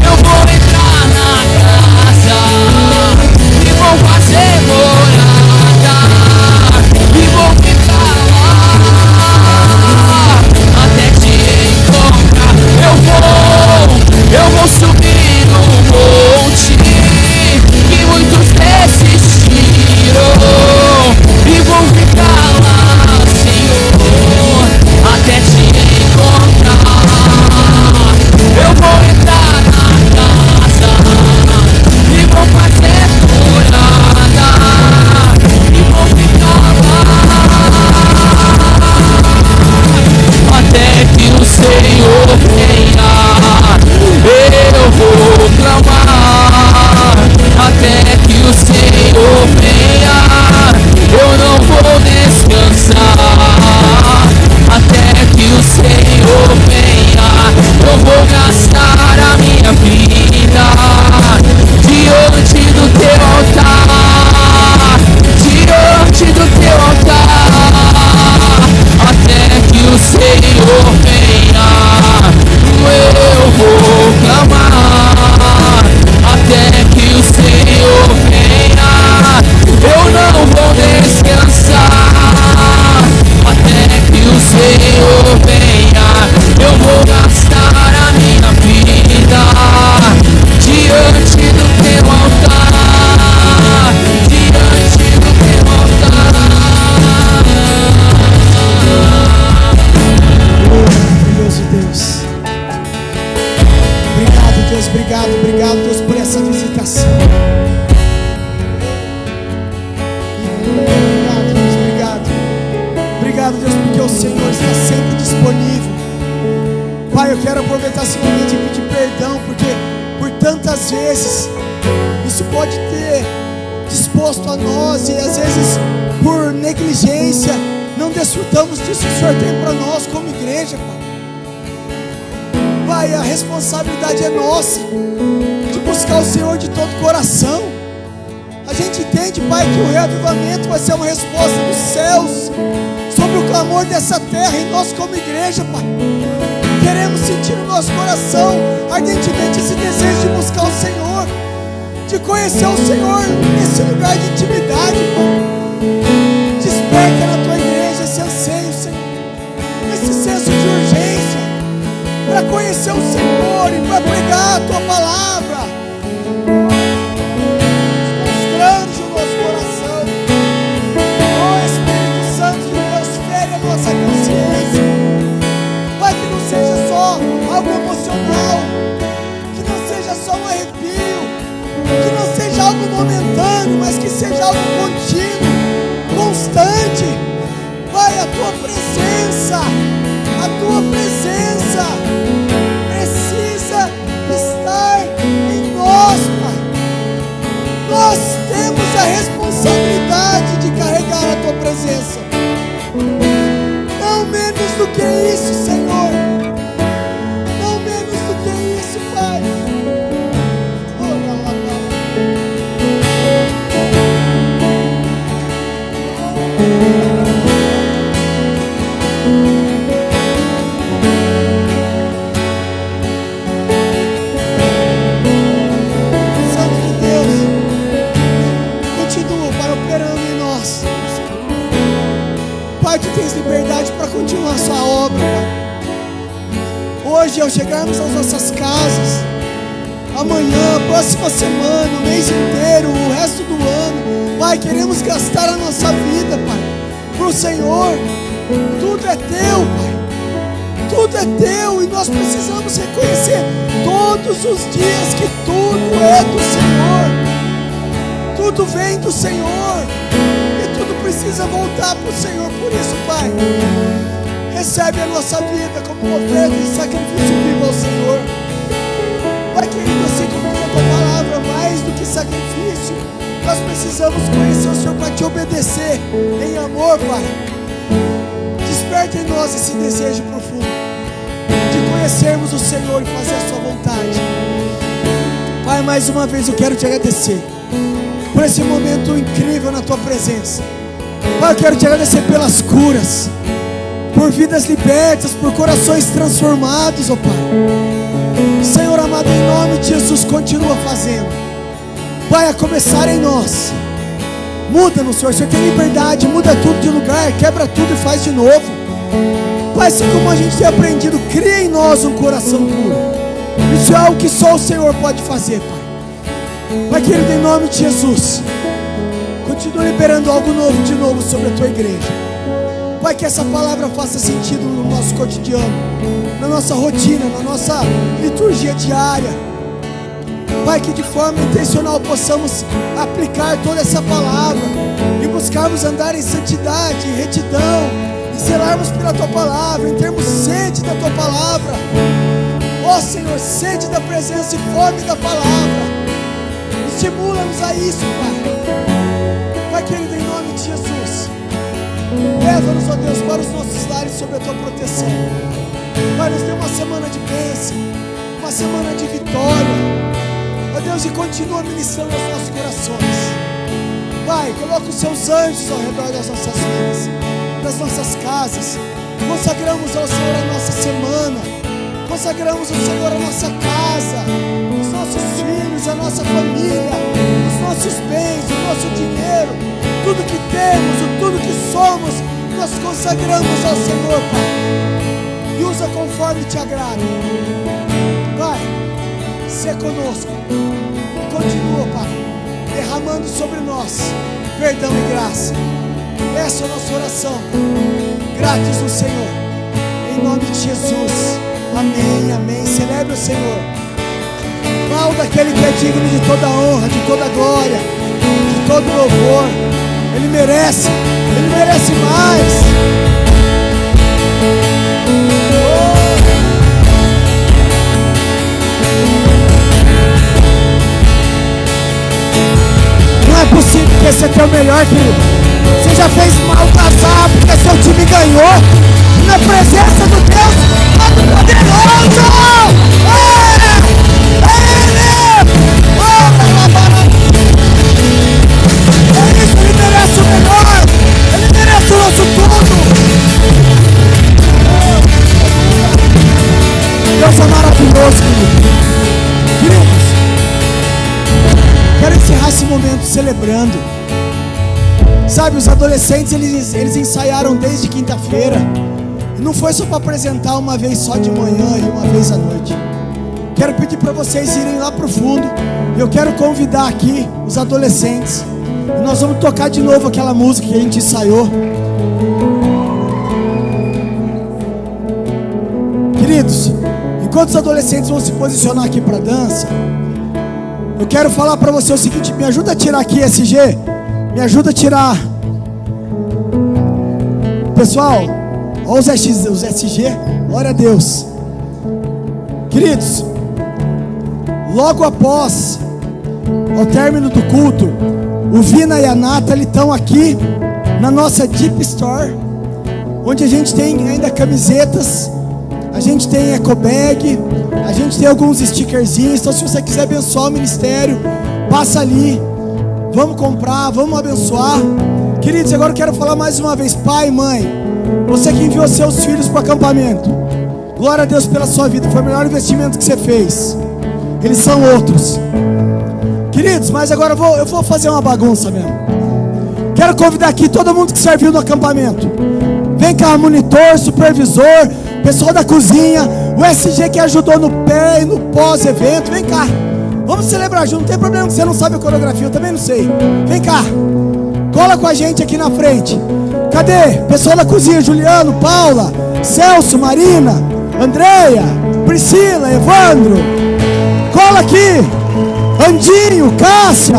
Eu vou entrar na casa e vou fazer morada e vou ficar lá até te encontrar. Eu vou subir no monte que muitos desistiram e vou ficar lá, Senhor, até te encontrar. Eu vou entrar na casa e vou fazer morada e vou ficar lá até que o Senhor venha. Eu vou clamar até que o Senhor venha. Eu não vou descansar até que o Senhor venha. Eu vou gastar a minha vida diante do teu altar, diante do teu altar, até que o Senhor venha. Eu vou clamar até que o Senhor venha. Eu não vou descansar até que o Senhor venha. Eu vou gastar a minha vida diante do teu altar, diante do teu altar. Maravilhoso Deus. Obrigado, Deus, obrigado, Deus, por essa visitação. Obrigado, Deus, obrigado. Obrigado, Deus, porque o Senhor está sempre disponível. Pai, eu quero aproveitar esse momento e pedir perdão, porque por tantas vezes isso pode ter disposto a nós e às vezes por negligência não desfrutamos disso que o Senhor tem para nós como igreja, Pai. Pai, a responsabilidade é nossa de buscar o Senhor de todo o coração. A gente entende, Pai, que o reavivamento vai ser uma resposta dos céus sobre o clamor dessa terra, e nós como igreja, Pai, queremos sentir no nosso coração ardentemente esse desejo de buscar o Senhor, de conhecer o Senhor nesse lugar de intimidade, Pai. Desperta na tua igreja esse anseio, Senhor, esse senso de urgência para conhecer o Senhor e para pregar a tua palavra. Constrange o nosso coração. Oh Espírito Santo de Deus, fere a nossa consciência. Pai, que não seja só algo emocional, que não seja só um arrepio, que não seja algo momentâneo, mas que seja algo contínuo, constante. Pai, a tua presença precisa estar em nós, Pai. Nós temos a responsabilidade de carregar a tua presença. Não menos do que isso, Senhor. Não menos do que isso, Pai. Santo de Deus, continua, Pai, operando em nós. Pai, tu tens liberdade para continuar a sua obra, Pai. Hoje, ao chegarmos às nossas casas, amanhã, próxima semana, o mês inteiro, o resto do ano, Pai, queremos gastar a nossa vida, Pai, para o Senhor. Tudo é teu, Pai. Tudo é teu, e nós precisamos reconhecer todos os dias que tudo é do Senhor. Tudo vem do Senhor e tudo precisa voltar para o Senhor. Por isso, Pai, recebe a nossa vida como uma oferta e sacrifício vivo ao Senhor. sacrifício. Nós precisamos conhecer o Senhor para te obedecer em amor, Pai. Desperta em nós esse desejo profundo de conhecermos o Senhor e fazer a sua vontade. Pai, mais uma vez eu quero te agradecer por esse momento incrível na tua presença. Pai, eu quero te agradecer pelas curas, por vidas libertas, por corações transformados, ó Pai. Senhor amado, em nome de Jesus, continua fazendo. Pai, a começar em nós. Muda-nos, Senhor. O Senhor tem liberdade, muda tudo de lugar, quebra tudo e faz de novo. Pai, assim como a gente tem aprendido, cria em nós um coração puro. Isso é algo que só o Senhor pode fazer, Pai. Pai querido, em nome de Jesus, continua liberando algo novo de novo sobre a tua igreja. Pai, que essa palavra faça sentido no nosso cotidiano, na nossa rotina, na nossa liturgia diária. Pai, que de forma intencional possamos aplicar toda essa palavra e buscarmos andar em santidade, em retidão, e zelarmos pela tua palavra, em termos sede da tua palavra. Ó Senhor, sede da presença e fome da palavra. Estimula-nos a isso, Pai. Pai querido, em nome de Jesus, leva-nos, ó Deus, para os nossos lares sob a tua proteção. Pai, nos dê uma semana de bênção, uma semana de vitória, ó Deus, e continua ministrando aos nossos corações. Pai, coloca os seus anjos ao redor das nossas vidas, das nossas casas. Consagramos ao Senhor a nossa semana, consagramos ao Senhor a nossa casa, os nossos filhos, a nossa família, os nossos bens, o nosso dinheiro, tudo que temos, tudo que somos, nós consagramos ao Senhor, Pai, e usa conforme te agrada. Pai, se conosco e continua, Pai, derramando sobre nós perdão e graça. Essa é a nossa oração, gratos no Senhor, em nome de Jesus. Amém, amém. Celebre o Senhor. Mal daquele que é digno de toda honra, de toda glória, de todo louvor. Ele merece mais. Não é possível que esse aqui é o melhor, querido. Você já fez mal casar porque seu time ganhou. Na presença do Deus Todo-Poderoso. É isso, ele merece o melhor. Ele merece o nosso tudo. Deus é maravilhoso, queridos. Quero encerrar esse momento celebrando. Sabe, os adolescentes, eles ensaiaram desde quinta-feira. E não foi só para apresentar uma vez só de manhã e uma vez à noite. Quero pedir para vocês irem lá para o fundo. Eu quero convidar aqui os adolescentes. E nós vamos tocar de novo aquela música que a gente ensaiou. Queridos, enquanto os adolescentes vão se posicionar aqui para dança, eu quero falar para você o seguinte: me ajuda a tirar aqui, SG. Me ajuda a tirar. Pessoal, olha os SG. Glória a Deus. Queridos, logo após ao término do culto, o Vina e a Nathalie estão aqui na nossa Deep Store, onde a gente tem ainda camisetas, a gente tem eco bag, a gente tem alguns stickerzinhos. Então, se você quiser abençoar o ministério, passa ali. Vamos comprar, vamos abençoar. Queridos, agora eu quero falar mais uma vez: pai, mãe, você que enviou seus filhos para o acampamento, glória a Deus pela sua vida. Foi o melhor investimento que você fez. Eles são outros. Queridos, mas agora eu vou fazer uma bagunça mesmo. Quero convidar aqui todo mundo que serviu no acampamento. Vem cá, monitor, supervisor, pessoal da cozinha, o SG que ajudou no pré e no pós-evento. Vem cá, vamos celebrar junto. Não tem problema que você não sabe a coreografia, eu também não sei. Vem cá, cola com a gente aqui na frente. Cadê? Pessoal da cozinha: Juliano, Paula, Celso, Marina, Andreia, Priscila, Evandro. Cola aqui. Andinho, Cássia,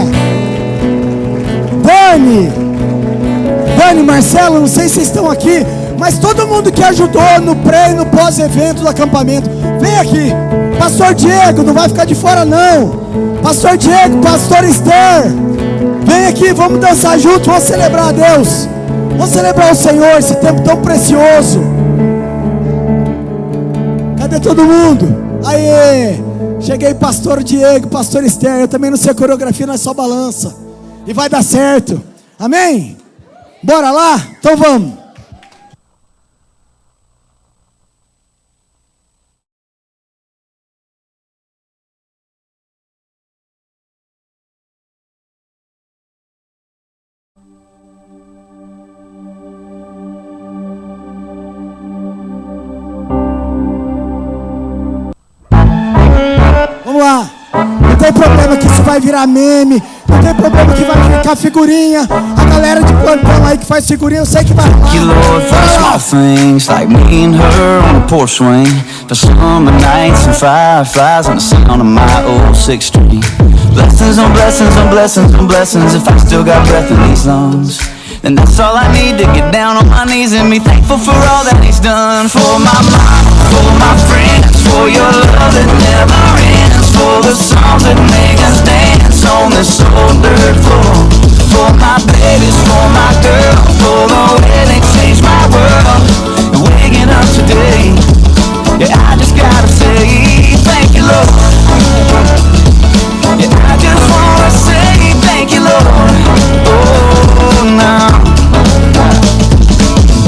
Dani, Marcelo, não sei se vocês estão aqui. Mas todo mundo que ajudou no pré e no pós-evento do acampamento, vem aqui. Pastor Diego, não vai ficar de fora não. Pastor Diego, Pastor Esther, vem aqui, vamos dançar junto, vamos celebrar a Deus. Vamos celebrar o Senhor, esse tempo tão precioso. Cadê todo mundo? Aê! Cheguei, Pastor Diego, Pastor Esther. Eu também não sei a coreografia, nós só balança. E vai dar certo. Amém? Bora lá? Então vamos. Vamos lá. Não tem problema que isso vai virar meme. Não tem problema que vai ficar figurinha. A galera de plantão aí que faz figurinha, eu sei que vai Thank you, Lord, for the small things, like me and her on a porch swing, for summer nights and fireflies and the sound of my old six string. Blessings on blessings on blessings on blessings. If I still got breath in these lungs, then that's all I need to get down on my knees and be thankful for all that He's done. For my mom, for my friends, for your love that never ends, for the songs that make us dance on this old dirt floor. For my babies, for my girl, for the way they changed my world. And waking up today, yeah, I just gotta say thank you, Lord. Yeah, I just wanna say thank you, Lord. Oh, now.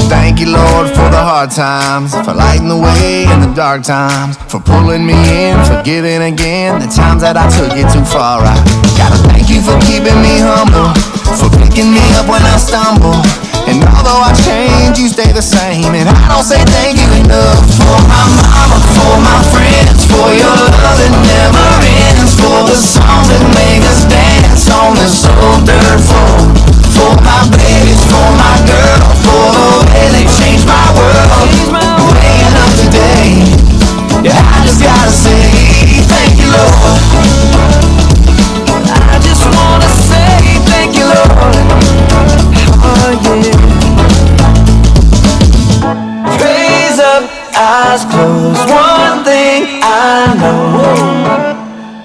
Thank you, Lord, for the hard times, for lighting the way in the dark times, for pulling me in, for giving again the times that I took it too far. I gotta thank you for keeping me humble, for picking me up when I stumble. And although I change, you stay the same, and I don't say thank you enough. For my mama, for my friends, for your love that never ends, for the songs that make us dance on this old dirt floor. For my babies, for my girl, for the way they changed my world. Waking up today, yeah, I just gotta say thank you, Lord. I just wanna say thank you, Lord. Oh yeah. Praise up, eyes closed. One thing I know,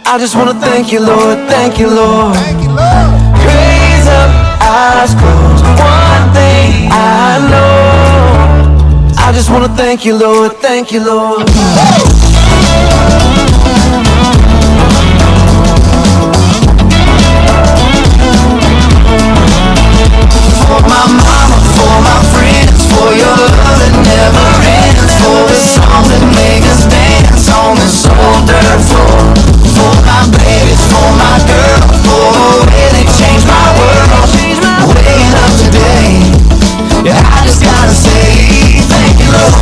I just wanna thank you, Lord. Thank you, Lord. Thank you, Lord. Praise up, eyes closed. One thing I know, I just wanna thank you, Lord. Thank you, Lord. For my mama, for my friends, for your love that never ends, for the songs that make us dance on this old dirt floor. For my babies, for my girl, for the way they changed my world. Waking up today, yeah, I just gotta say thank you, Lord.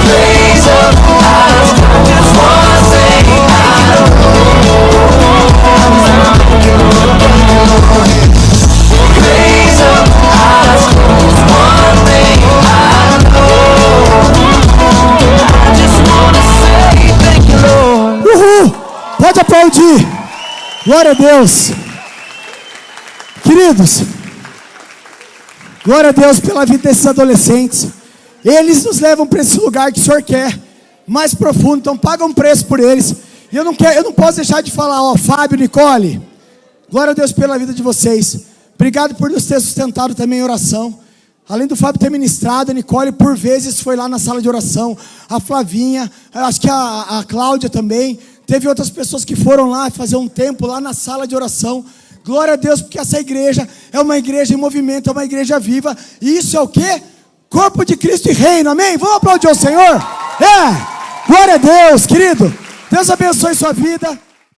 Raise up, I just wanna say thank you, Lord. Thank you, Lord. Raise up, eyes closed. One thing I know, I just wanna say thank you, Lord. Uhul! Pode aplaudir. Glória a Deus. Queridos, glória a Deus pela vida desses adolescentes. Eles nos levam para esse lugar que o Senhor quer, mais profundo. Então paga um preço por eles. E eu não posso deixar de falar, ó, Fábio, Nicole, glória a Deus pela vida de vocês. Obrigado por nos ter sustentado também em oração. Além do Fábio ter ministrado, a Nicole por vezes foi lá na sala de oração. A Flavinha, acho que a Cláudia também. Teve outras pessoas que foram lá fazer um tempo lá na sala de oração. Glória a Deus, porque essa igreja é uma igreja em movimento, é uma igreja viva. E isso é o quê? Corpo de Cristo e reino, amém? Vamos aplaudir ao Senhor? Glória a Deus, querido. Deus abençoe sua vida.